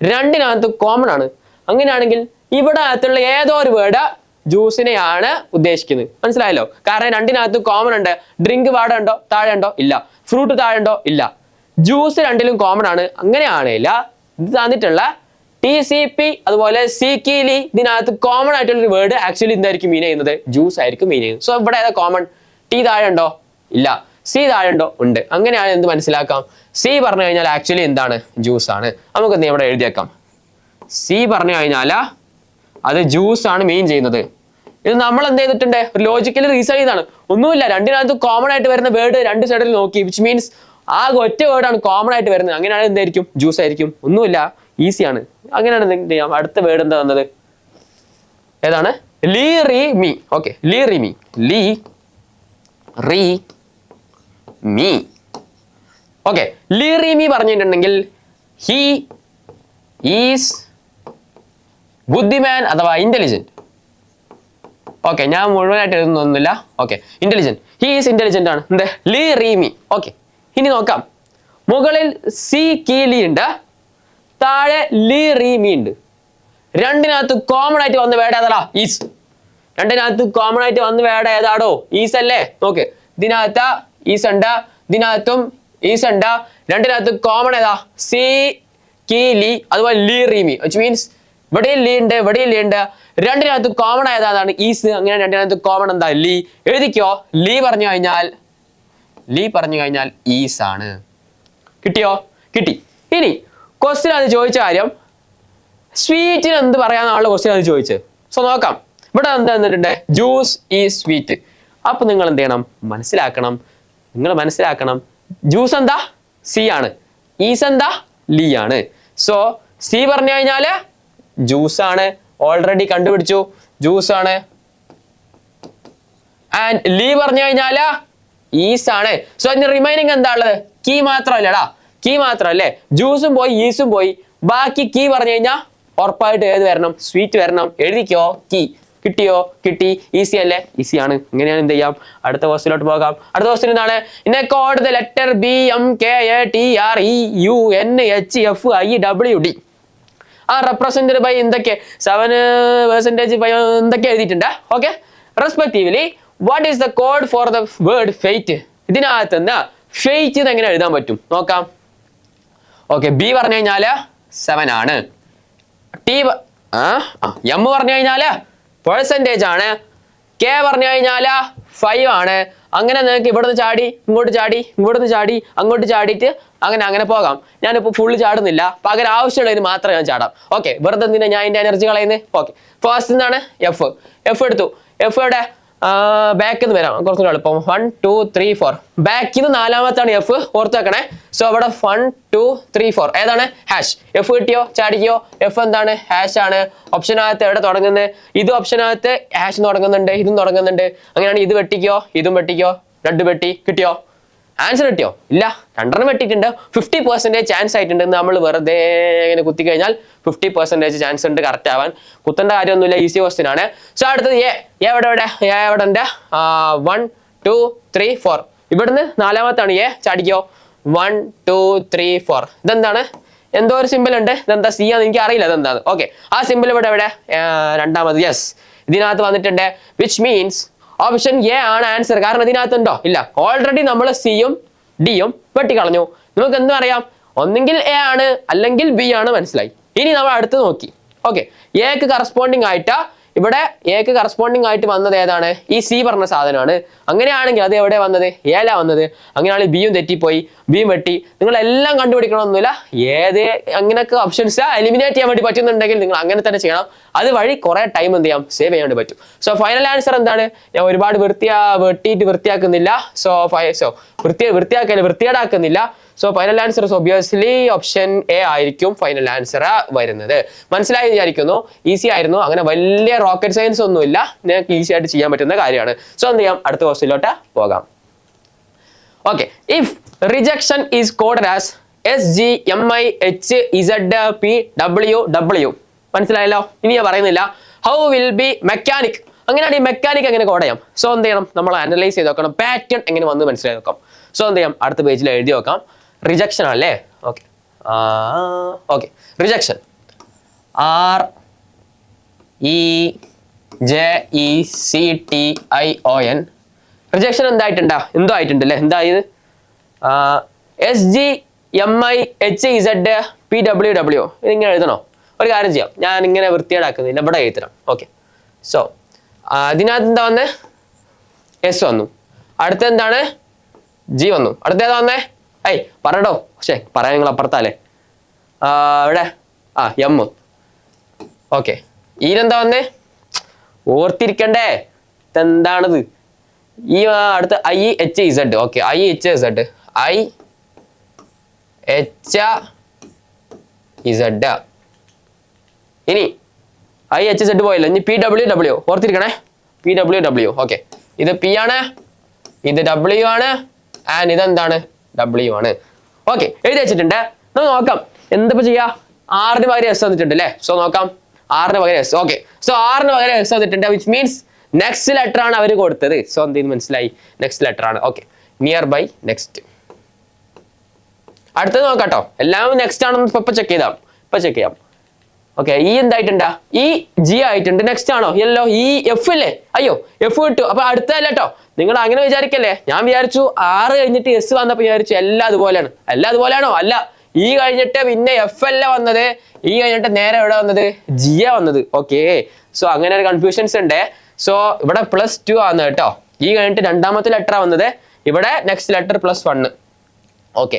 രണ്ടിനകത്ത് കോമൺ ആണ്. അങ്ങനെയാണെങ്കിൽ ഇവിടെ അകത്തുള്ള ഏതോ ഒരു വേർഡ് ജ്യൂസിനെയാണ് ഉദ്ദേശിക്കുന്നത്. മനസ്സിലായല്ലോ? കാരണം രണ്ടിനകത്ത് കോമൺ ഉണ്ട്. ഡ്രിങ്ക് പാടെ ഉണ്ടോ താഴെ ഉണ്ടോ? ഇല്ല. ഫ്രൂട്ട് താഴെ ഉണ്ടോ? ഇല്ല. ജ്യൂസ് രണ്ടിലും കോമൺ ആണ്. അങ്ങനെയാണില്ല ഇത് തന്നിട്ടുള്ള TCP അതുപോലെ സീക്കീലി ഇതിനകത്ത് കോമൺ ആയിട്ടുള്ള ഒരു വേർഡ് ആക്ച്വലി എന്തായിരിക്കും മീൻ ചെയ്യുന്നത്? ജ്യൂസ് ആയിരിക്കും മീൻ ചെയ്യുന്നത്. സോ ഇവിടെ ഏതാ കോമൺ? ടി താഴെ ഉണ്ടോ? ഇല്ല. സി താഴെ ഉണ്ടോ? ഉണ്ട്. അങ്ങനെയാണ് എന്ത് മനസ്സിലാക്കാം? സി പറഞ്ഞു കഴിഞ്ഞാൽ ആക്ച്വലി എന്താണ്? ജ്യൂസ് ആണ്. നമുക്ക് എന്ത് ഇവിടെ എഴുതിയേക്കാം. സി പറഞ്ഞു കഴിഞ്ഞാൽ അത് ജ്യൂസ് ആണ് മീൻ ചെയ്യുന്നത്. ഇത് നമ്മൾ എന്ത് ചെയ്തിട്ടുണ്ട്? ഒരു ലോജിക്കലി റീസൺ ചെയ്താണ്. ഒന്നുമില്ല, രണ്ടിനകത്ത് കോമൺ ആയിട്ട് വരുന്ന വേർഡ് രണ്ട് സൈഡിൽ നോക്കി, വിച്ച് മീൻസ് ആകെ ഒറ്റ വേർഡാണ് കോമൺ ആയിട്ട് വരുന്നത്. അങ്ങനെയാണ് എന്തായിരിക്കും? ജ്യൂസ് ആയിരിക്കും. ഒന്നുമില്ല, ഈസിയാണ്. അങ്ങനെയാണ് എന്ത് ചെയ്യാം. അടുത്ത വേർഡ് എന്താ വന്നത്? ഏതാണ്? ലീ റീ മീ. ഓക്കെ, ലീ റീ മീ, ലീ റീ മീ. ഓക്കെ, ലീ റീ മീ പറഞ്ഞിട്ടുണ്ടെങ്കിൽ ഹി ഈസ് ബുദ്ധിമാൻ അഥവാ ഇന്റലിജന്റ്. ഓക്കെ, ഞാൻ മുഴുവനായിട്ട് എഴുതുന്നൊന്നുമില്ല. Okay, intelligent, he is intelligent ആണ്. എന്ത്? ലീ റീ മീ. ഓക്കെ, ഇനി നോക്കാം. മുകളിൽ സി കീലി ഉണ്ട്, താഴെ ലീ റീ മീ ഉണ്ട്. രണ്ടിനകത്ത് കോമൺ ആയിട്ട് വന്ന വേർഡ് ഏതാടാ? ഈസ്. രണ്ടിനകത്ത് കോമൺ ആയിട്ട് വന്ന വേർഡ് ഏതാടോ? ഈസ് അല്ലേ? നോക്ക്, ഇതിനകത്ത് ഈസ് ഉണ്ട്, ഇതിനകത്തും ഈസ് ഉണ്ട്. രണ്ടിനകത്ത് കോമൺ ഏതാ? സി കീലി അതുപോലെ ലീ റീ മീ, വിച്ച് മീൻസ് ഇവിടെയും ലീ ഉണ്ട്, ഇവിടെയും ലീ ഉണ്ട്. രണ്ടിനകത്ത് കോമൺ ആയതാണ് ഈസ്. അങ്ങനെ രണ്ടിനകത്ത് കോമൺ എന്താ? ലീ. എഴുതിക്കോ. ലീ പറഞ്ഞു കഴിഞ്ഞാൽ ഈസ് ആണ്. കിട്ടിയോ? കിട്ടി. ഇനി ക്വസ്റ്റ്യൻ അത് ചോദിച്ച കാര്യം, സ്വീറ്റിന് എന്ത് പറയാന്നാണല്ലോ ക്വസ്റ്റ്യൻ അത് ചോദിച്ചത്. സോ നോക്കാം, ഇവിടെ എന്താ തന്നിട്ടുണ്ട്? Juice is sweet. അപ്പൊ നിങ്ങൾ എന്ത് ചെയ്യണം? മനസ്സിലാക്കണം. ജ്യൂസ് എന്താ? സി ആണ്. ഈസ് എന്താ? ലീ ആണ്. സോ സി പറഞ്ഞു കഴിഞ്ഞാല് ജ്യൂസ് ആണ്. ഓൾറെഡി കണ്ടുപിടിച്ചു, ജ്യൂസ് ആണ്. ആൻഡ് ലീ പറഞ്ഞു കഴിഞ്ഞാല് ഈസ് ആണ്. സോ ഇനി റിമൈനിങ് എന്താ ഉള്ളത്? കീ മാത്രമല്ലടാ, കീ മാത്രമല്ലേ? ജ്യൂസും പോയി, ഈസും പോയി. ബാക്കി കീ പറഞ്ഞു കഴിഞ്ഞാൽ ഉറപ്പായിട്ട് ഏത് വരണം? സ്വീറ്റ് വരണം. എഴുതിക്കോ, കീ. കിട്ടിയോ? കിട്ടി. ഈസി അല്ലേ? ഈസി ആണ്. ഇങ്ങനെയാണ് എന്ത് ചെയ്യാം. അടുത്ത ക്വസ്റ്റ്യനിലോട്ട് പോകാം. അടുത്ത ക്വസ്റ്റ്യൻ എന്താണ്? In a code the letter BMKATREUHFIWD are represented by എന്തൊക്കെ? 7% by എന്തൊക്കെ എഴുതിയിട്ടുണ്ട്. Okay, respectively what is the code for the word fate? ഇതിനകത്ത് നിന്ന് ഫെയ്റ്റ് ഇത് എങ്ങനെ എഴുതാൻ പറ്റും നോക്കാം. ഓക്കെ, ബി പറഞ്ഞു കഴിഞ്ഞാല് 7 ആണ്. എം പറഞ്ഞു കഴിഞ്ഞാല് പെർസെൻറ്റേജ് ആണ്. കെ പറഞ്ഞു കഴിഞ്ഞാല് 5 ആണ്. അങ്ങനെ നിങ്ങൾക്ക് ഇവിടുന്ന് ചാടി ഇങ്ങോട്ട് ചാടി, ഇവിടുന്ന് ചാടി അങ്ങോട്ട് ചാടിയിട്ട് അങ്ങനെ പോകാം. ഞാനിപ്പോൾ ഫുള്ള് ചാടുന്നില്ല, പകരം ആവശ്യമുള്ളതിന് മാത്രമേ ഞാൻ ചാടാം. ഓക്കെ, വെറുതെ എന്തിനാ ഞാൻ എൻ്റെ എനർജി കളയുന്നത്? ഓക്കെ, ഫസ്റ്റ് എന്താണ്? എഫ് എടുത്തു. എഫ് എവിടെ? ബാക്കിൽ നിന്ന് വരാം, കുറച്ചുകൂടെ എളുപ്പം. 1 2 3 4. ബാക്കിൽ നിന്ന് 4-മത്താണ് എഫ്. ഓർത്ത് വെക്കണേ. സോ അവിടെ 1 2 3 4 ഏതാണ്? ഹാഷ്. എഫ് കിട്ടിയോ? ചാടിക്കോ. എഫ് എന്താണ്? ഹാഷ് ആണ്. ഓപ്ഷനകത്ത് എവിടെ തുടങ്ങുന്നത്? ഇത് ഓപ്ഷനകത്ത് ഹാഷ് തുടങ്ങുന്നുണ്ട്, ഇതും തുടങ്ങുന്നുണ്ട്. അങ്ങനെയാണ് ഇത് വെട്ടിക്കോ, ഇതും വെട്ടിക്കോ. 2 വെട്ടി. കിട്ടിയോ? ആൻസർ കിട്ടിയോ? ഇല്ല, 2 വെട്ടിയിട്ടുണ്ട്. 50% ചാൻസ് ആയിട്ടുണ്ട്. നമ്മൾ വെറുതെ ഇങ്ങനെ കുത്തി കഴിഞ്ഞാൽ 50% ചാൻസ് ഉണ്ട് കറക്റ്റ് ആവാൻ. കുത്തേണ്ട കാര്യമൊന്നുമില്ല, ഈസി ക്വസ്റ്റ്യൻ ആണ്. സോ അടുത്തത് എവിടെ ഉണ്ട്? 1 2 3 4. ഇവിടുന്ന് 4-മത്താണ് ചാടിക്കോ. 1 2 3 4. ഇതെന്താണ്? എന്തോ ഒരു സിമ്പിൾ ഉണ്ട്. ഇതെന്താ? സി ആണെന്ന് എനിക്ക് അറിയില്ല ഇതെന്താണ്. ഓക്കെ, ആ സിമ്പിൾ എവിടെ? 2-മത്. യെസ്, ഇതിനകത്ത് വന്നിട്ടുണ്ട്. വിച്ച് മീൻസ് ഓപ്ഷൻ എ ആണ് ആൻസർ. കാരണം ഇതിനകത്തുണ്ടോ? ഇല്ല. ഓൾറെഡി നമ്മൾ സിയും ഡിയും വെട്ടിക്കളഞ്ഞു. നമുക്ക് എന്തും അറിയാം, ഒന്നെങ്കിൽ എ ആണ് അല്ലെങ്കിൽ ബി ആണ്. മനസ്സിലായി. ഇനി നമ്മൾ അടുത്ത് നോക്കി. ഓക്കെ, എക്ക് കറസ്പോണ്ടിങ് ആയിട്ട് ഇവിടെ എക്ക് കറസ്പോണ്ടിങ് ആയിട്ട് വന്നത് ഏതാണ്? ഈ സി പറഞ്ഞ സാധനമാണ്. അങ്ങനെയാണെങ്കിൽ അത് എവിടെ വന്നത്? ഏലാ വന്നത്. അങ്ങനെയാണെങ്കിൽ ബിയും തെറ്റിപ്പോയി, ബിയും വെട്ടി. നിങ്ങളെല്ലാം കണ്ടുപിടിക്കണമെന്നില്ല. ഏത് അങ്ങനെയൊക്കെ ഓപ്ഷൻസ് എലിമിനേറ്റ് ചെയ്യാൻ വേണ്ടി പറ്റുന്നുണ്ടെങ്കിൽ നിങ്ങൾ അങ്ങനെ തന്നെ ചെയ്യണം. അത് വഴി കുറെ ടൈം എന്ത് ചെയ്യാം? സേവ് ചെയ്യാൻ വേണ്ടി പറ്റും. സോ ഫൈനൽ ആൻസർ എന്താണ്? ഞാൻ ഒരുപാട് വെട്ടിയിട്ട് വൃത്തിയാക്കുന്നില്ല. സോ വൃത്തികേടാക്കുന്നില്ല. So final answer obviously option A ആയിരിക്കും ഫൈനൽ ആൻസർ വരുന്നത്. മനസ്സിലായി വിചാരിക്കുന്നു. ഈസി ആയിരുന്നു. അങ്ങനെ വലിയ റോക്കറ്റ് സയൻസ് ഒന്നുമില്ല. നിങ്ങൾക്ക് ഈസി ആയിട്ട് ചെയ്യാൻ പറ്റുന്ന കാര്യമാണ്. സോ എന്ത് ചെയ്യാം? അടുത്ത ക്വസ്റ്റ്യനിലോട്ട് പോകാം. Okay, if rejection is coded as SGMIHZPWW. മനസ്സിലായല്ലോ? ഇനി ഞാൻ പറയുന്നില്ല. How will be mechanic? അങ്ങനെയാണ് ഈ മെക്കാനിക് എങ്ങനെ കോഡ് ചെയ്യാം? സോ എന്ത് ചെയ്യണം? നമ്മൾ അനലൈസ് ചെയ്ത് നോക്കണം. പാറ്റേൺ എങ്ങനെ വന്ന് മനസ്സിലാക്കി നോക്കാം. സോ എന്ത് ചെയ്യാം? അടുത്ത പേജിൽ എഴുതി നോക്കാം. റിജക്ഷൻ അല്ലേ? Okay okay, rejection REJECTION. Rejection എന്തായിട്ടുണ്ടാ? എന്തോ ആയിട്ടുണ്ട് അല്ലേ? എന്തായത്? SGMIHZPWW. ഇതിങ്ങനെ എഴുതണോ? ഒരു കാര്യം ചെയ്യാം, ഞാൻ ഇങ്ങനെ വൃത്തികേടാക്കുന്നില്ല, ഇവിടെ എഴുതണം. ഓക്കെ, സോ അതിനകത്ത് എന്താ വന്നേ? എസ് വന്നു. അടുത്ത എന്താണ്? ജി വന്നു. അടുത്ത ഏതാ വന്നേ? പറയടോ. പക്ഷേ പറയാൻ നിങ്ങൾ അപ്പുറത്താലേ. ഇവിടെ എം. ഓക്കെ, ഈനെന്താ വന്നേ? ഓർത്തിരിക്കണ്ടേ ഇതെന്താണിത്? ഈ അടുത്ത IHZ. Okay, IHZ. ഇനി IHZ പോയല്ലോ. ഇനി PWW ഓർത്തിരിക്കണേ. PWW. ഓക്കെ, ഇത് P ആണ്, ഇത് W ആണ്, ആൻഡ് ഇതെന്താണ്? W ആണ്. ഓക്കെ, എഴുതി വെച്ചിട്ടുണ്ട്. നമുക്ക് നോക്കാം എന്തിപ്പോ ചെയ്യാ. ആറിന് പകരം എസ് വന്നിട്ടുണ്ട് അല്ലേ? സോ നോക്കാം. ആറിന് പകരം എസ്. ഓക്കെ, സോ ആറിന് പകരം എസ് വന്നിട്ടുണ്ട്, വിച്ച് മീൻസ് നെക്സ്റ്റ് ലെറ്റർ ആണ് അവർ കൊടുത്തത്. സോ എന്ത് ചെയ്യുന്നു മനസ്സിലായി? നെക്സ്റ്റ് ലെറ്റർ ആണ്. Okay, near by next. അടുത്തത് നോക്കാട്ടോ. എല്ലാം നെക്സ്റ്റ് ആണെന്ന് ഇപ്പൊ ചെക്ക് ചെയ്താം. ചെയ്യാം. ഓക്കെ, ഈ എന്തായിട്ടുണ്ടാ? ഈ ജി ആയിട്ടുണ്ട്. നെക്സ്റ്റ് ആണോ? യെല്ലോ. ഈ എഫ് അല്ലേ? അയ്യോ, എഫ് കിട്ടു. അപ്പൊ അടുത്തല്ല കേട്ടോ. നിങ്ങൾ അങ്ങനെ വിചാരിക്കല്ലേ. ഞാൻ വിചാരിച്ചു 6 കഴിഞ്ഞിട്ട് എസ് വന്നപ്പോ വിചാരിച്ചു എല്ലാം അതുപോലെയാണ്. എല്ലാം അതുപോലെയാണോ? അല്ല. ഈ കഴിഞ്ഞിട്ട് പിന്നെ എഫ് അല്ല വന്നത്. ഈ കഴിഞ്ഞിട്ട് നേരെ എവിടെ വന്നത്? ജി ആ വന്നത്. ഓക്കെ, സോ അങ്ങനെ ഒരു കൺഫ്യൂഷൻസ് ഉണ്ട്. സോ ഇവിടെ +2 ആണ് കേട്ടോ. ഈ കഴിഞ്ഞിട്ട് രണ്ടാമത്തെ ലെറ്റർ വന്നത്. ഇവിടെ നെക്സ്റ്റ് ലെറ്റർ +1. ഓക്കെ,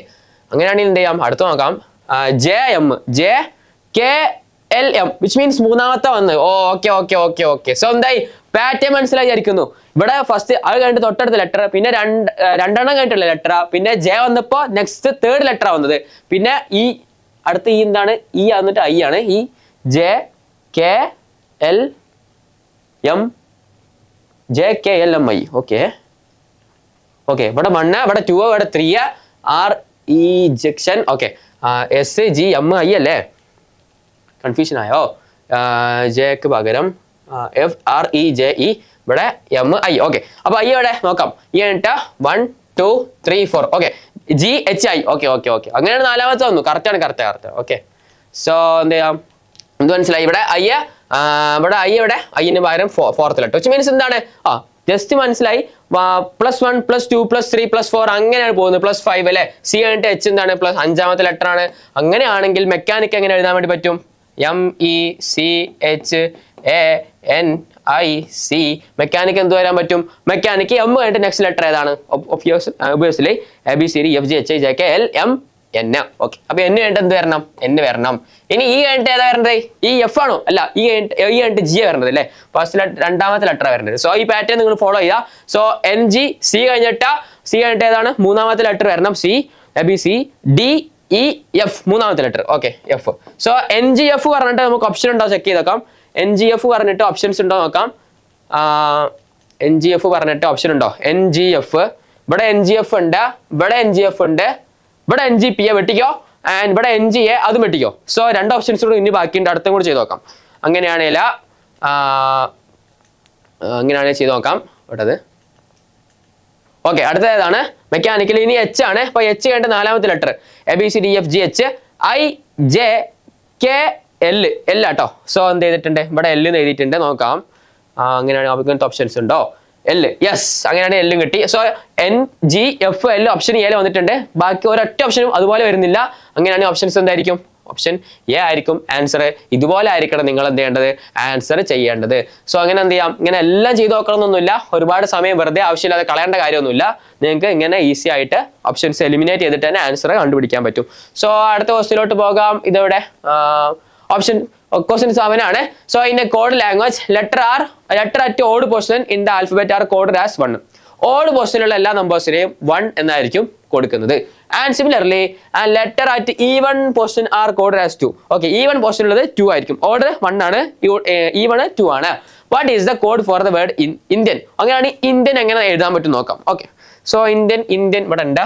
അങ്ങനെയാണെങ്കിൽ എന്ത് ചെയ്യാം? അടുത്ത് നോക്കാം. JKLM, വിച്ച് മീൻസ് മൂന്നാമത്തെ വന്ന്. Okay okay okay okay. So എന്തായി? പാറ്റേൺ മനസ്സിലായി വിചാരിക്കുന്നു. ഇവിടെ ഫസ്റ്റ് അത് കഴിഞ്ഞിട്ട് തൊട്ടടുത്ത ലെറ്റർ, പിന്നെ രണ്ടെണ്ണം കഴിഞ്ഞിട്ടുള്ള ലെറ്റർ, പിന്നെ ജെ വന്നപ്പോ നെക്സ്റ്റ് തേർഡ് ലെറ്റർ വന്നത്, പിന്നെ ഈ അടുത്ത ഈ എന്താണ്? ഈ വന്നിട്ട് ഐ ആണ്. ഈ JKLMI. ഓക്കെ ഓക്കെ, ഇവിടെ 1, ഇവിടെ 2, ഇവിടെ 3, REJECTION. ഓക്കെ, SGMI അല്ലേ? കൺഫ്യൂഷൻ ആയോ? ജെക്ക് പകരം FREJE, ഇവിടെ MI. ഓക്കെ, അപ്പൊ ഐ എവിടെ നോക്കാം. ഈ കഴിഞ്ഞിട്ട് 1 2 3 4. Okay, GHI. Okay okay okay, അങ്ങനെയാണ് നാലാമത്തെ വന്നു. കറക്റ്റ്. ഓക്കെ, സോ എന്ത് ചെയ്യാം? എന്ത് മനസ്സിലായി? ഇവിടെ ഐ, ഇവിടെ ഐ, ഇവിടെ ഐന് പകരം ഫോർത്ത് ലെറ്റർ, വിച്ച് മീൻസ് എന്താണ്? ജസ്റ്റ് മനസ്സിലായി. +1 +2 +3 +4 അങ്ങനെയാണ് പോകുന്നത്. +5 അല്ലെ? സി കഴിഞ്ഞിട്ട് എച്ച് എന്താണ്? അഞ്ചാമത്തെ ലെറ്റർ ആണ്. അങ്ങനെയാണെങ്കിൽ മെക്കാനിക് എങ്ങനെ എഴുതാൻ വേണ്ടി പറ്റും? MECHANIC. മെക്കാനിക് എന്ത് വരാൻ പറ്റും? മെക്കാനിക് എം കഴിഞ്ഞിട്ട് നെക്സ്റ്റ് ലെറ്റർ ഏതാണ്? Obviously ABCDEFGHIJKLMN. ഓക്കെ, അപ്പൊ എൻ കഴിഞ്ഞിട്ട് എന്ത് വരണം? N വരണം. ഇനി ഈ കഴിഞ്ഞിട്ട് ഏതാ വരേണ്ടത്? ഈ എഫ് ആണോ? അല്ല, ഈ കഴിഞ്ഞിട്ട് ജി വരേണ്ടത് അല്ലേ? ഫസ്റ്റ് രണ്ടാമത്തെ ലെറ്റർ വരേണ്ടത്. സോ ഈ പാറ്റേൺ നിങ്ങൾ ഫോളോ ചെയ്യുക. സോ NG, സി കഴിഞ്ഞിട്ട് ഏതാണ്? മൂന്നാമത്തെ ലെറ്റർ വരണം. C ABCDEF മൂന്നാമത്തെ letter. Okay, F. So NGF പറഞ്ഞിട്ട് നമുക്ക് ഓപ്ഷൻ ഉണ്ടോ ചെക്ക് ചെയ്ത് നോക്കാം. NGF പറഞ്ഞിട്ട് ഓപ്ഷൻസ് ഉണ്ടോ നോക്കാം. NGF പറഞ്ഞിട്ട് ഓപ്ഷൻ ഉണ്ടോ? NGF, ഇവിടെ NGF ഉണ്ട്, ഇവിടെ NGF ഉണ്ട്, ഇവിടെ NGP വെട്ടിക്കോ, ആൻഡ് ഇവിടെ NGA അതും വെട്ടിക്കോ. സോ രണ്ട് ഓപ്ഷൻസ് കൂടെ ഇനി ബാക്കിയുണ്ട്. അടുത്തും കൂടി ചെയ്ത് നോക്കാം. അങ്ങനെയാണെങ്കിൽ ചെയ്ത് നോക്കാം. ഇവിടത് ഓക്കെ, അടുത്ത ഏതാണ്? മെക്കാനിക്കൽ. ഇനി എച്ച് ആണ്. അപ്പൊ എച്ച് കഴിഞ്ഞിട്ട് നാലാമത്തെ ലെറ്റർ ABCDEFGHIJKL ആട്ടോ. സോ എന്ത് ചെയ്തിട്ടുണ്ട്? ഇവിടെ L എന്ന് എഴുതിയിട്ടുണ്ട്. നോക്കാം. അങ്ങനെയാണ് ഇങ്ങനത്തെ ഓപ്ഷൻസ് ഉണ്ടോ? L. യെസ്, അങ്ങനെയാണ് L കിട്ടി. സോ NGFL ഓപ്ഷൻ എ വന്നിട്ടുണ്ട്. ബാക്കി ഒരൊറ്റ ഓപ്ഷനും അതുപോലെ വരുന്നില്ല. അങ്ങനെയാണ് ഓപ്ഷൻസ് എന്തായിരിക്കും? ഓപ്ഷൻ എ ആയിരിക്കും ആൻസർ. ഇതുപോലെ ആയിരിക്കണം നിങ്ങൾ എന്ത് ചെയ്യേണ്ടത്, ആൻസർ ചെയ്യേണ്ടത്. സോ അങ്ങനെ എന്ത് ചെയ്യാം, ഇങ്ങനെ എല്ലാം ചെയ്ത് നോക്കണമെന്നൊന്നുമില്ല, ഒരുപാട് സമയം വെറുതെ ആവശ്യമില്ലാതെ കളയേണ്ട കാര്യമൊന്നുമില്ല. നിങ്ങൾക്ക് ഇങ്ങനെ ഈസി ആയിട്ട് ഓപ്ഷൻസ് എലിമിനേറ്റ് ചെയ്തിട്ട് തന്നെ ആൻസർ കണ്ടുപിടിക്കാൻ പറ്റും. സോ അടുത്ത ക്വസ്റ്റിലോട്ട് പോകാം. ഇതോടെ ഓപ്ഷൻ question 7 ആണ്. So in a code language, letter at odd position in the alphabet are coded as 1. Odd പൊസിഷനിലുള്ള എല്ലാ നമ്പേഴ്സിനെയും 1 എന്നായിരിക്കും കൊടുക്കുന്നത്. And similarly letter at even position are coded as 2. Okay, even പൊസിഷനുള്ളത് 2 ആയിരിക്കും. ഓർഡർ 1 ആണ്, ഈവൺ 2 ആണ്. What is the code for the word Indian? അങ്ങനെയാണ് ഇന്ത്യൻ എങ്ങനെ എഴുതാൻ പറ്റും നോക്കാം. ഓക്കെ, സോ ഇന്ത്യൻ ഇവിടെ ഉണ്ട്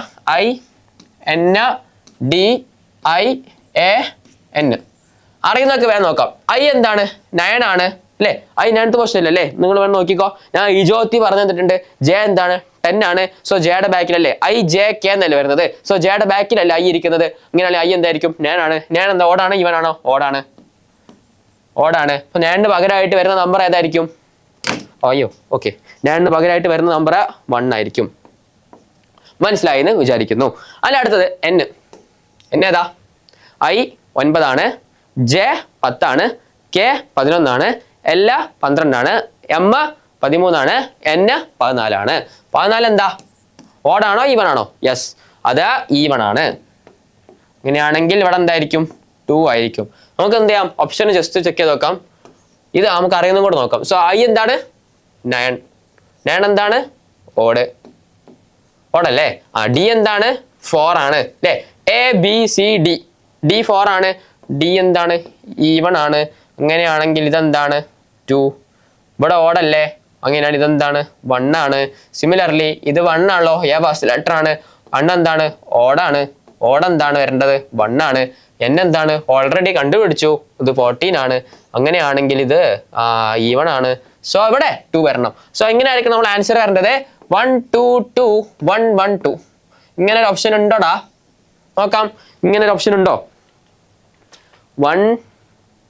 INDIAN. അറിയുന്നതൊക്കെ വേണം നോക്കാം. ഐ എന്താണ്? 9 ആണ് അല്ലേ? ഐ 9th പൊസിഷൻ അല്ലേ? നിങ്ങൾ വേണം നോക്കിക്കോ. ഞാൻ ഇജോത്തി പറഞ്ഞു തന്നിട്ടുണ്ട്. ജെ എന്താണ്? 10 ആണ്. സോ ജെയുടെ ബാക്കിലല്ലേ IJK എന്നല്ലേ വരുന്നത്? സോ ജെയുടെ ബാക്കിലല്ലേ ഐ ഇരിക്കുന്നത്. ഇങ്ങനെയല്ലേ ഐ എന്തായിരിക്കും? 9 ആണ്. 9 എന്താ ഓടാണ് ഈവൻ ആണോ? ഓടാണ്. അപ്പൊ 9ന് പകരമായിട്ട് വരുന്ന നമ്പർ ഏതായിരിക്കും? അയ്യോ, ഓക്കെ, 9ന് പകരമായിട്ട് വരുന്ന നമ്പർ 1 ആയിരിക്കും. മനസ്സിലായി എന്ന് വിചാരിക്കുന്നു. അല്ല, അടുത്തത് N ഏതാ? I 9 ആണ്, J 10 ആണ്, K 11 ആണ്, L 12 ആണ്, M 13 ആണ്, N 14 ആണ്. 14 എന്താ? ഓടാണോ ഈവൻ ആണോ? യെസ്, അത് ഈവൻ ആണ്. ഇങ്ങനെയാണെങ്കിൽ ഇവിടെ എന്തായിരിക്കും? 2 ആയിരിക്കും. നമുക്ക് എന്ത് ചെയ്യാം, ഓപ്ഷൻ ജസ്റ്റ് ചെക്ക് ചെയ്ത് നോക്കാം. ഇത് നമുക്ക് അറിയുന്നതും കൂടെ നോക്കാം. സോ ഐ എന്താണ്? 9 എന്താണ്? ഓടല്ലേ? ഡി എന്താണ്? 4 ആണ് അല്ലേ? ABCD D 4 ആണ്. ഡി എന്താണ്? ഈവൺ ആണ്. അങ്ങനെയാണെങ്കിൽ ഇതെന്താണ്? 2. ഇവിടെ ഓടല്ലേ? അങ്ങനെയാണ് ഇതെന്താണ്? 1 ആണ്. സിമിലർലി ഇത് 1 ആണല്ലോ, എ ഫസ്റ്റ് ലെറ്റർ ആണ്. 1 എന്താണ്? ഓടാണ്. ഓടെന്താണ് വരേണ്ടത്? 1 ആണ്. N എന്താണ്? ഓൾറെഡി കണ്ടുപിടിച്ചു, ഇത് 14 ആണ്. അങ്ങനെയാണെങ്കിൽ ഇത് ഈവൺ ആണ്. സോ ഇവിടെ 2 വരണം. സോ എങ്ങനെയായിരിക്കും നമ്മൾ ആൻസർ വരേണ്ടത്? 1 2 2 1 1 2. ഇങ്ങനെ ഒരു ഓപ്ഷൻ ഉണ്ടോടാ? നോക്കാം, ഇങ്ങനെ ഒരു ഓപ്ഷൻ ഉണ്ടോ? 1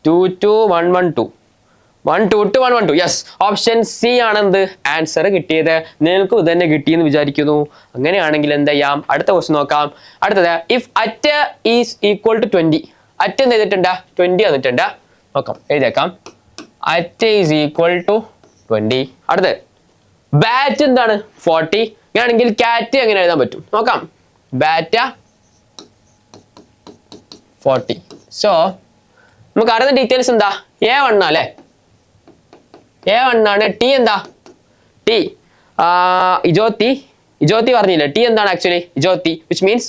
2 2 1 1 2 1 2 2 1 1 2. യെസ്, ഓപ്ഷൻ സി ആണ് എന്ത് ആൻസർ കിട്ടിയത്. നിങ്ങൾക്കും ഇത് തന്നെ കിട്ടിയെന്ന് വിചാരിക്കുന്നു. അങ്ങനെയാണെങ്കിൽ എന്ത് ചെയ്യാം, അടുത്ത ക്വസ്റ്റ്യൻ നോക്കാം. അടുത്തത് if at is equal to 20. At എന്ത് ചെയ്തിട്ടുണ്ട്? 20 വന്നിട്ടുണ്ട്. നോക്കാം, എഴുതിയേക്കാം. At is equal to 20. അടുത്ത് ബാറ്റ് എന്താണ്? 40. ഇങ്ങനെയാണെങ്കിൽ കാറ്റ് എങ്ങനെ എഴുതാൻ പറ്റും നോക്കാം. ബാറ്റ 40. സോ നമുക്ക് അറിയുന്ന ഡീറ്റെയിൽസ് എന്താ? A1 അല്ലേ? A1 ആണ്. ടി എന്താ? ടി ഇജോത്തി പറഞ്ഞില്ലേ? ടി എന്താണ് ആക്ച്വലി? ഇജോത്തി, which means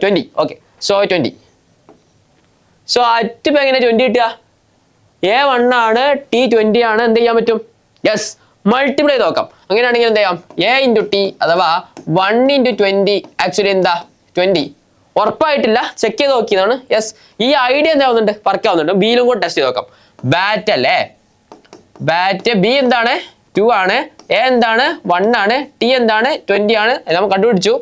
20. Okay, so 20. So at ഇപ്പം എങ്ങനെ 20 കിട്ടുക? A1 ആണ്, T 20 ആണ്. എന്ത് ചെയ്യാൻ പറ്റും? യെസ്, മൾട്ടിപ്ലൈ ചെയ്ത് നോക്കാം. അങ്ങനെയാണെങ്കിൽ എന്ത് ചെയ്യാം? A ഇൻറ്റു ടി അഥവാ 1 ഇൻറ്റു 20 ആക്ച്വലി എന്താ? 20. ഉറപ്പായിട്ടില്ല, ചെക്ക് ചെയ്ത് നോക്കിയതാണ്. യെസ്, ഈ ഐഡിയ എന്താവുന്നുണ്ട്? വർക്കാവുന്നുണ്ട്. ബിയിലും കൂടെ ടെസ്റ്റ് ചെയ്ത് നോക്കാം. ബാറ്റ് അല്ലേ? ബാറ്റ് ബി എന്താണ്? 2 ആണ്. എ എന്താണ്? 1 ആണ്. ടി എന്താണ്? 20 ആണ്. നമ്മൾ കണ്ടുപിടിച്ചു.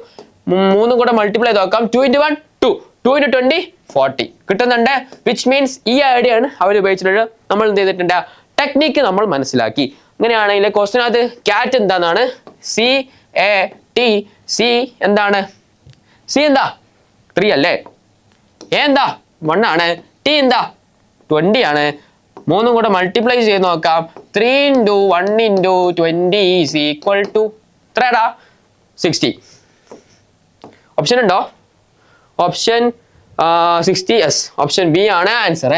3 കൂടെ മൾട്ടിപ്ലൈ ചെയ്ത് നോക്കാം. 2 ഇൻറ്റു 1 2 2 ഇൻറ്റു 20 40 കിട്ടുന്നുണ്ട്. വിച്ച് മീൻസ് ഈ ഐഡിയ ആണ് അവർ ഉപയോഗിച്ചിട്ടുള്ളത്. നമ്മൾ എന്ത് ചെയ്തിട്ടുണ്ട്? ടെക്നിക്ക് നമ്മൾ മനസ്സിലാക്കി. അങ്ങനെയാണെങ്കിൽ ക്വസ്റ്റിനകത്ത് ക്യാറ്റ് എന്താണെന്നാണ്? CAT. സി എന്താണ്? സി എന്താ? 3 അല്ലേ? എ എന്താ? 1 ആണ്. ടി എന്താ? 20 ആണ്. 3 കൂടെ മൾട്ടിപ്ലൈ ചെയ്ത് നോക്കാം. 3 into 1 into 20 is equal to എത്രടാ? 60. ഓപ്ഷൻ ഉണ്ടോ? ഓപ്ഷൻ 60. യെസ്, ഓപ്ഷൻ ബി ആണ് ആൻസർ.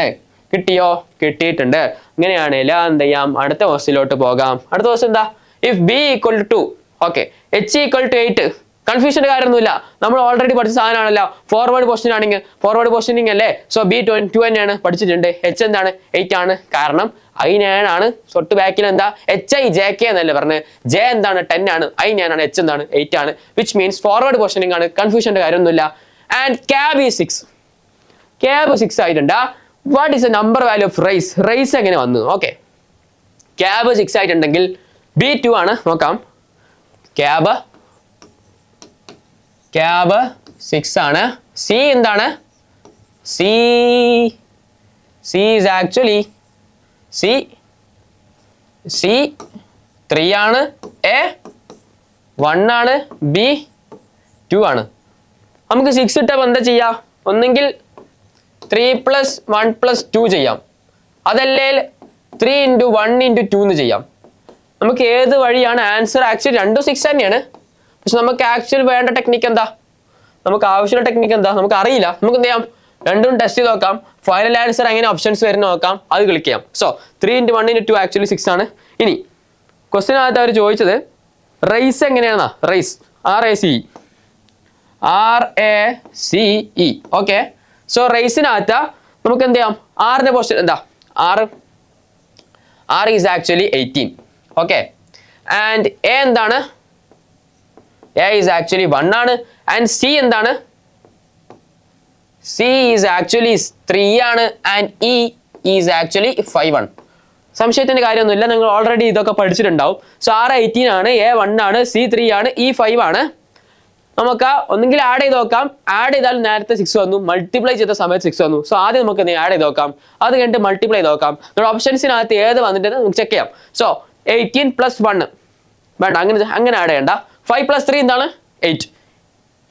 കിട്ടിയോ? കിട്ടിയിട്ടുണ്ട്. ഇങ്ങനെയാണെങ്കിൽ എന്ത് ചെയ്യാം, അടുത്ത ക്വസ്റ്റിലോട്ട് പോകാം. അടുത്ത ക്വസ്റ്റ്യൻ എന്താ? If B equal to 2. Okay, H equal to 8. കൺഫ്യൂഷൻ്റെ കാര്യമൊന്നുമില്ല, നമ്മൾ ഓൾറെഡി പഠിച്ച സാധനമാണല്ലോ. ഫോർവേഡ് പൊസിഷൻ ആണെങ്കിൽ ഫോർവേഡ് പൊസിഷനിങ് അല്ലേ? സോ ബി 2 തന്നെയാണ് പഠിച്ചിട്ടുണ്ട്. H എന്താണ്? 8 ആണ്. കാരണം I 9 ആണ്. തൊട്ട് ബാക്കിൽ എന്താ? HIJK എന്നല്ലേ പറഞ്ഞത്. J എന്താണ്? 10 ആണ്. I 9 ആണ്. H എന്താണ്? 8 ആണ്. വിച്ച് മീൻസ് ഫോർവേഡ് പൊസിഷനിങ് ആണ്. കൺഫ്യൂഷൻ്റെ കാര്യമൊന്നുമില്ല. ആൻഡ് ക്യാബ് ഈ 6. ക്യാബ് 6 ആയിട്ടുണ്ട്. What is a number value of rice? Rice എങ്ങനെ വന്നു? ഓക്കെ, ക്യാബ് 6 ആയിട്ടുണ്ടെങ്കിൽ B 2 ആണ്. നോക്കാം. ക്യാബ് 6 ആണ്. സി എന്താണ്? സി ഈസ് ആക്ച്വലി സി 3 ആണ്. എ 1 ആണ്. B 2 ആണ്. നമുക്ക് 6 ഇട്ടപ്പോൾ എന്താ ചെയ്യാം? ഒന്നെങ്കിൽ 3 + 1 + 2 ചെയ്യാം. അതല്ലേ 3 × 1 × 2 എന്ന് ചെയ്യാം. നമുക്ക് ഏത് വഴിയാണ് ആൻസർ ആക്ച്വലി രണ്ടും 6 തന്നെയാണ്. പക്ഷെ നമുക്ക് ആക്ച്വൽ വേണ്ട ടെക്നിക്ക് എന്താ, നമുക്ക് ആവശ്യമുള്ള ടെക്നിക്ക് എന്താ നമുക്ക് അറിയില്ല. നമുക്ക് എന്ത് ചെയ്യാം, രണ്ടും ടെസ്റ്റ് ചെയ്ത് നോക്കാം. ഫൈനൽ ആൻസർ എങ്ങനെ ഓപ്ഷൻസ് വരുന്ന നോക്കാം, അത് ക്ലിക്ക് ചെയ്യാം. സോ 3 × 1 × 2 ആക്ച്വലി 6 ആണ്. ഇനി ക്വസ്റ്റ്യനകത്ത് അവർ ചോദിച്ചത് റേസ് എങ്ങനെയാണെന്നാ. Race RACE. ഓക്കെ. സോ റേസിനകത്ത് നമുക്ക് എന്ത് ചെയ്യാം, ആറിന്റെ പൊസിഷൻ എന്താ, R is actually 18. Okay. And A എന്താണ്, A ഈസ് ആക്ച്വലി 1 ആണ്. ആൻഡ് C എന്താണ്, C ഈസ് ആക്ച്വലി 3 ആണ്. ആൻഡ് E ഈസ് ആക്ച്വലി 5 ആണ്. സംശയത്തിന്റെ കാര്യമൊന്നുമില്ല, നിങ്ങൾ ഓൾറെഡി ഇതൊക്കെ പഠിച്ചിട്ടുണ്ടാവും. സോ R 18 ആണ്, A 1 ആണ്, C 3 ആണ്, E 5 ആണ്. നമുക്ക് ഒന്നെങ്കിൽ ആഡ് ചെയ്ത് നോക്കാം. ആഡ് ചെയ്താൽ നേരത്തെ 6 വന്നു, മൾട്ടിപ്ലൈ ചെയ്ത സമയത്ത് 6 വന്നു. സോ ആദ്യം നമുക്ക് ആഡ് ചെയ്ത് നോക്കാം, അത് കഴിഞ്ഞിട്ട് മൾട്ടിപ്ലൈ ചെയ്ത് നോക്കാം. നമ്മുടെ ഓപ്ഷൻസിനകത്ത് ഏത് വന്നിട്ട് നമുക്ക് ചെക്ക് ചെയ്യാം. സോ 18 + 1 വേണ്ട, അങ്ങനെ ആഡ് ചെയ്യണ്ട. 5 + 3 എന്താണ് 8.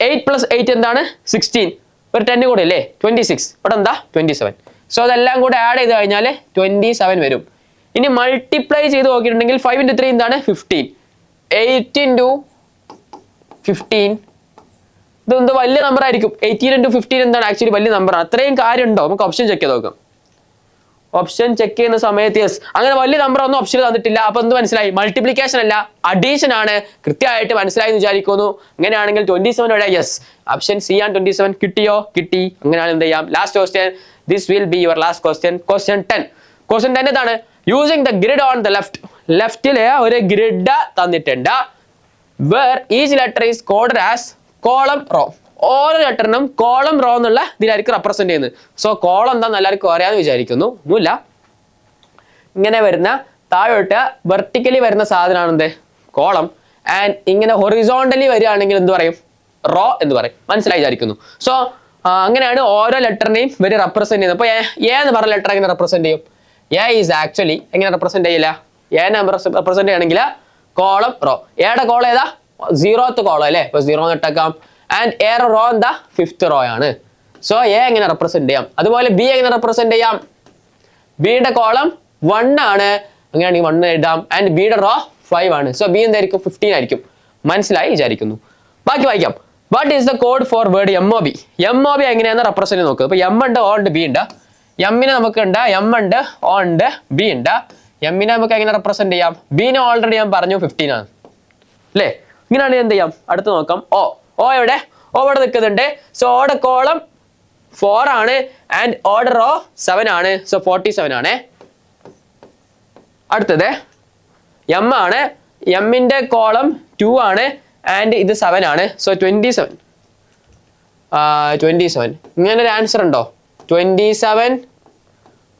8 + 8 എന്താണ് 16. ഒരു 10 കൂടെ അല്ലേ 26. ഇവിടെ എന്താ 27. സോ അതെല്ലാം കൂടെ ആഡ് ചെയ്ത് കഴിഞ്ഞാൽ 27 വരും. ഇനി മൾട്ടിപ്ലൈ ചെയ്ത് നോക്കിയിട്ടുണ്ടെങ്കിൽ 5 × 3 എന്താണ് 15. 8 × 15 ഇതെന്ത് വലിയ നമ്പർ ആയിരിക്കും. 18 × 15 എന്താണ് ആക്ച്വലി വലിയ നമ്പറാണ്. അത്രയും കാര്യം ഉണ്ടോ, നമുക്ക് ഓപ്ഷൻ ചെക്ക് ചെയ്ത് നോക്കാം. ഓപ്ഷൻ ചെക്ക് ചെയ്യുന്ന സമയത്ത് യെസ്, അങ്ങനെ വലിയ നമ്പർ ഒന്നും ഓപ്ഷൻ തന്നിട്ടില്ല. അപ്പൊ എന്ത് മനസ്സിലായി, മൾട്ടിപ്ലിക്കേഷൻ അല്ല അഡീഷൻ ആണ്. കൃത്യമായിട്ട് മനസ്സിലായി എന്ന് വിചാരിക്കുന്നു. അങ്ങനെയാണെങ്കിൽ 27 ഇവിടെ യെസ്, ഓപ്ഷൻ C ആണ് 27. കിട്ടിയോ, കിട്ടി. അങ്ങനെയാണ് എന്ത് ചെയ്യാം. Last question, this will be your last question. Question 10 എന്താണ്, using the grid on the ലെഫ്റ്റിലെ ഒരു ഗ്രിഡ് തന്നിട്ടുണ്ട്. Where each letter is coded as column row. ഓരോ ലെറ്ററിനും കോളം റോ എന്നുള്ള ഇതിലായിരിക്കും റെപ്രസെന്റ് ചെയ്യുന്നത്. സോ കോളം എന്താന്ന് എല്ലാവർക്കും അറിയാന്ന് വിചാരിക്കുന്നു. ഒന്നുമില്ല, ഇങ്ങനെ വരുന്ന താഴോട്ട് വെർട്ടിക്കലി വരുന്ന സാധനമാണ് എന്ത്, കോളം. ആൻഡ് ഇങ്ങനെ ഹൊറിസോണ്ടലി വരികയാണെങ്കിൽ എന്ത് പറയും, റോ എന്ന് പറയും. മനസ്സിലായി വിചാരിക്കുന്നു. സോ അങ്ങനെയാണ് ഓരോ ലെറ്ററിനെയും ഇവർ റെപ്രസെന്റ് ചെയ്യുന്നത്. അപ്പോൾ എ എന്ന് പറഞ്ഞ ലെറ്റർ എങ്ങനെ റെപ്രസെന്റ് ചെയ്യും, എ ഈസ് ആക്ച്വലി എങ്ങനെ റെപ്രസെന്റ് ചെയ്യില്ല, എ റെപ്രസെന്റ് ചെയ്യണമെങ്കിൽ കോളം റോ. എയുടെ കോളം ഏതാ, 0th കോളം അല്ലേ, ഇപ്പൊ 0 ഇട്ടേക്കാം. ആൻഡ് എ റോ എന്താ 5th റോ ആണ്. സോ എ എങ്ങനെ റെപ്രസെന്റ് ചെയ്യാം. അതുപോലെ ബി എങ്ങനെ റെപ്രസെന്റ് ചെയ്യാം, ബിയുടെ കോളം 1 ആണ്, അങ്ങനെയാണെങ്കിൽ 1 എഴുതാം. ആൻഡ് ബിയുടെ റോ 5 ആണ്. സോ ബി എന്തായിരിക്കും 15 ആയിരിക്കും. മനസ്സിലായി വിചാരിക്കുന്നു. ബാക്കി വായിക്കാം. What is the code for word MOB. MOB എങ്ങനെയാണെന്ന് റെപ്രസെന്റ് നോക്കുക. ഇപ്പൊ M ഉണ്ട്, O ഉണ്ട്, B ഉണ്ട്. എമ്മിനെ നമുക്ക് ഉണ്ട്, M ഉണ്ട്, O ഉണ്ട്, B ഉണ്ട്. എമ്മിനെ നമുക്ക് എങ്ങനെ റെപ്രസെന്റ് ചെയ്യാം, ബിനെ ഓൾറെഡി ഞാൻ പറഞ്ഞു 15 ആണ് അല്ലേ. ഇങ്ങനെയാണ് എന്ത് ചെയ്യാം, അടുത്ത് നോക്കാം. O എവിടെ, O ഇവിടെ നിൽക്കുന്നുണ്ട്. സോ ഓടെ കോളം 4 ആണ്. ആൻഡ് ഓടെ റോ 7 ആണ്. സോ 47 ആണ്. അടുത്തത് M ആണ്. എമ്മിന്റെ കോളം 2 ആണ്. ആൻഡ് ഇത് 7 ആണ്. സോ 27. ഇങ്ങനെ ഒരു ആൻസർ ഉണ്ടോ, 27,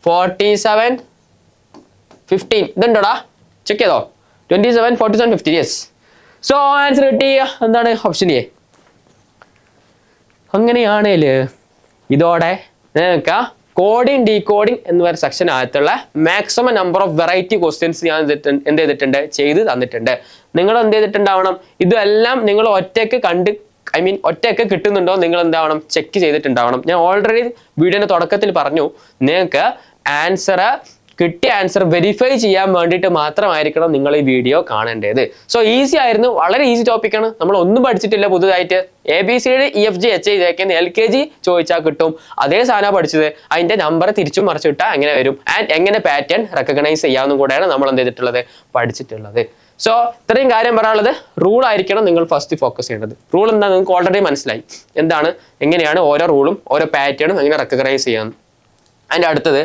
47, 15 ഇതുണ്ടോടാ, ചെക്ക് ചെയ്തോ. 27, 47, 15 യെസ്. സോ ആൻസർ കിട്ടി. എന്താണ് ഓപ്ഷൻ എ. അങ്ങനെയാണേൽ ഇതോടെ നിങ്ങൾക്ക് കോഡിങ് ഡീകോഡിങ് എന്ന് പറയുന്ന സെക്ഷനകത്തുള്ള maximum number of variety questions ഞാൻ എന്ത് ചെയ്തിട്ടുണ്ട്, ചെയ്ത് തന്നിട്ടുണ്ട്. നിങ്ങൾ എന്ത് ചെയ്തിട്ടുണ്ടാവണം, ഇതെല്ലാം നിങ്ങൾ ഒറ്റയ്ക്ക് കിട്ടുന്നുണ്ടോ നിങ്ങൾ എന്താവണം, ചെക്ക് ചെയ്തിട്ടുണ്ടാവണം. ഞാൻ ഓൾറെഡി വീഡിയോയുടെ തുടക്കത്തിൽ പറഞ്ഞു, നിങ്ങൾക്ക് കിട്ടിയ ആൻസർ വെരിഫൈ ചെയ്യാൻ വേണ്ടിയിട്ട് മാത്രമായിരിക്കണം നിങ്ങൾ ഈ വീഡിയോ കാണേണ്ടത്. സോ ഈസി ആയിരുന്നു, വളരെ ഈസി ടോപ്പിക്കാണ്. നമ്മൾ ഒന്നും പഠിച്ചിട്ടില്ല പുതുതായിട്ട്. ABCD EFG HI ഇതൊക്കെയാണ് LKG ചോദിച്ചാൽ കിട്ടും. അതേ സാധനം പഠിച്ചത്, അതിന്റെ നമ്പർ തിരിച്ചും മറിച്ചിട്ടാൽ എങ്ങനെ വരും, ആൻഡ് എങ്ങനെ പാറ്റേൺ റെക്കഗ്നൈസ് ചെയ്യാമെന്നും കൂടെയാണ് നമ്മൾ എന്ത് ചെയ്തിട്ടുള്ളത്, പഠിച്ചിട്ടുള്ളത്. സോ ഇത്രയും കാര്യം പറയാനുള്ളത്, റൂൾ ആയിരിക്കണം നിങ്ങൾ ഫസ്റ്റ് ഫോക്കസ് ചെയ്യേണ്ടത്. റൂൾ എന്താ നിങ്ങൾക്ക് ഓൾറെഡി മനസ്സിലായി, എന്താണ് എങ്ങനെയാണ് ഓരോ റൂളും ഓരോ പാറ്റേണും എങ്ങനെ റെക്കഗ്നൈസ് ചെയ്യാമെന്ന്. അതിൻ്റെ അടുത്തത്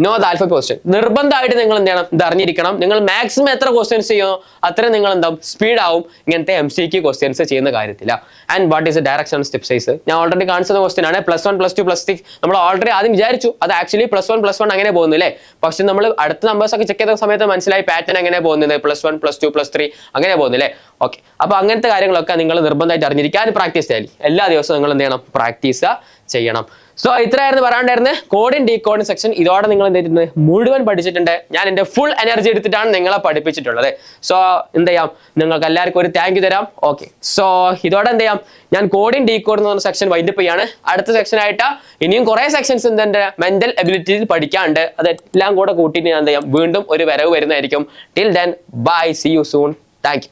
നോ ദ ആൽഫബറ്റ് ക്വസ്റ്റ്യൻ. നിർബന്ധമായിട്ട് നിങ്ങൾ എന്ത് ചെയ്യണം, ഇത് അറിഞ്ഞിരിക്കണം. നിങ്ങൾ മാക്സിമം എത്ര ക്വസ്റ്റ്യൻസ് ചെയ്യുമോ അത്രയും നിങ്ങൾ എന്താവും, സ്പീഡ് ആവും ഇങ്ങനത്തെ MCQ ക്വസ്റ്റ്യൻസ് ചെയ്യുന്ന കാര്യത്തില്ല. And what is direction step size ഞാൻ ഓൾറെഡി കാണിച്ചത് ക്വസ്റ്റ്യൻ ആണ്. +1, +2, +3 നമ്മൾ ഓൾറെഡി ആദ്യം വിചാരിച്ചു അത് ആക്ച്വലി +1, +1 അങ്ങനെ പോകുന്നു അല്ലേ. പക്ഷെ നമ്മൾ അടുത്ത നമ്പേഴ്സ് ഒക്കെ ചെക്ക് ചെയ്ത സമയത്ത് മനസ്സിലായി പാറ്റേൺ എങ്ങനെ പോകുന്നത്, +1, +2, +3 അങ്ങനെ പോകുന്നില്ലേ. ഓക്കെ, അപ്പൊ അങ്ങനത്തെ കാര്യങ്ങളൊക്കെ നിങ്ങൾ നിർബന്ധമായിട്ട് അറിഞ്ഞിരിക്കാൻ പ്രാക്ടീസ് ചെയ്യല്. എല്ലാ ദിവസവും നിങ്ങൾ എന്ത് ചെയ്യണം? പ്രാക്ടീസ് ചെയ്യണം. സോ ഇത്രയായിരുന്നു പറയാണ്ടായിരുന്നത് കോഡിംഗ് ഡീകോഡിംഗ് സെക്ഷൻ. ഇതോടെ നിങ്ങൾ എന്ത് ചെയ്തിട്ടുണ്ട്? മുഴുവൻ പഠിച്ചിട്ടുണ്ട്. ഞാൻ എൻ്റെ ഫുൾ എനർജി എടുത്തിട്ടാണ് നിങ്ങളെ പഠിപ്പിച്ചിട്ടുള്ളത്. സോ എന്ത് ചെയ്യാം, നിങ്ങൾക്ക് എല്ലാവർക്കും ഒരു താങ്ക് യു തരാം. ഓക്കെ, സോ ഇതോടെ എന്ത് ചെയ്യാം, ഞാൻ കോഡിംഗ് ഡീകോഡ് എന്ന് പറഞ്ഞ സെക്ഷൻ വൈൻഡപ്പ് ചെയ്യാണ്. അടുത്ത സെക്ഷൻ ആയിട്ട് ഇനിയും കുറെ സെക്ഷൻസ് എന്തെന്റെ മെന്റൽ എബിലിറ്റിയിൽ പഠിക്കാണ്ട്, അതെല്ലാം കൂടെ കൂട്ടിയിട്ട് ഞാൻ എന്ത് ചെയ്യാം, വീണ്ടും ഒരു വരവ് വരുന്നതായിരിക്കും. Till then bye, see you soon, thank U.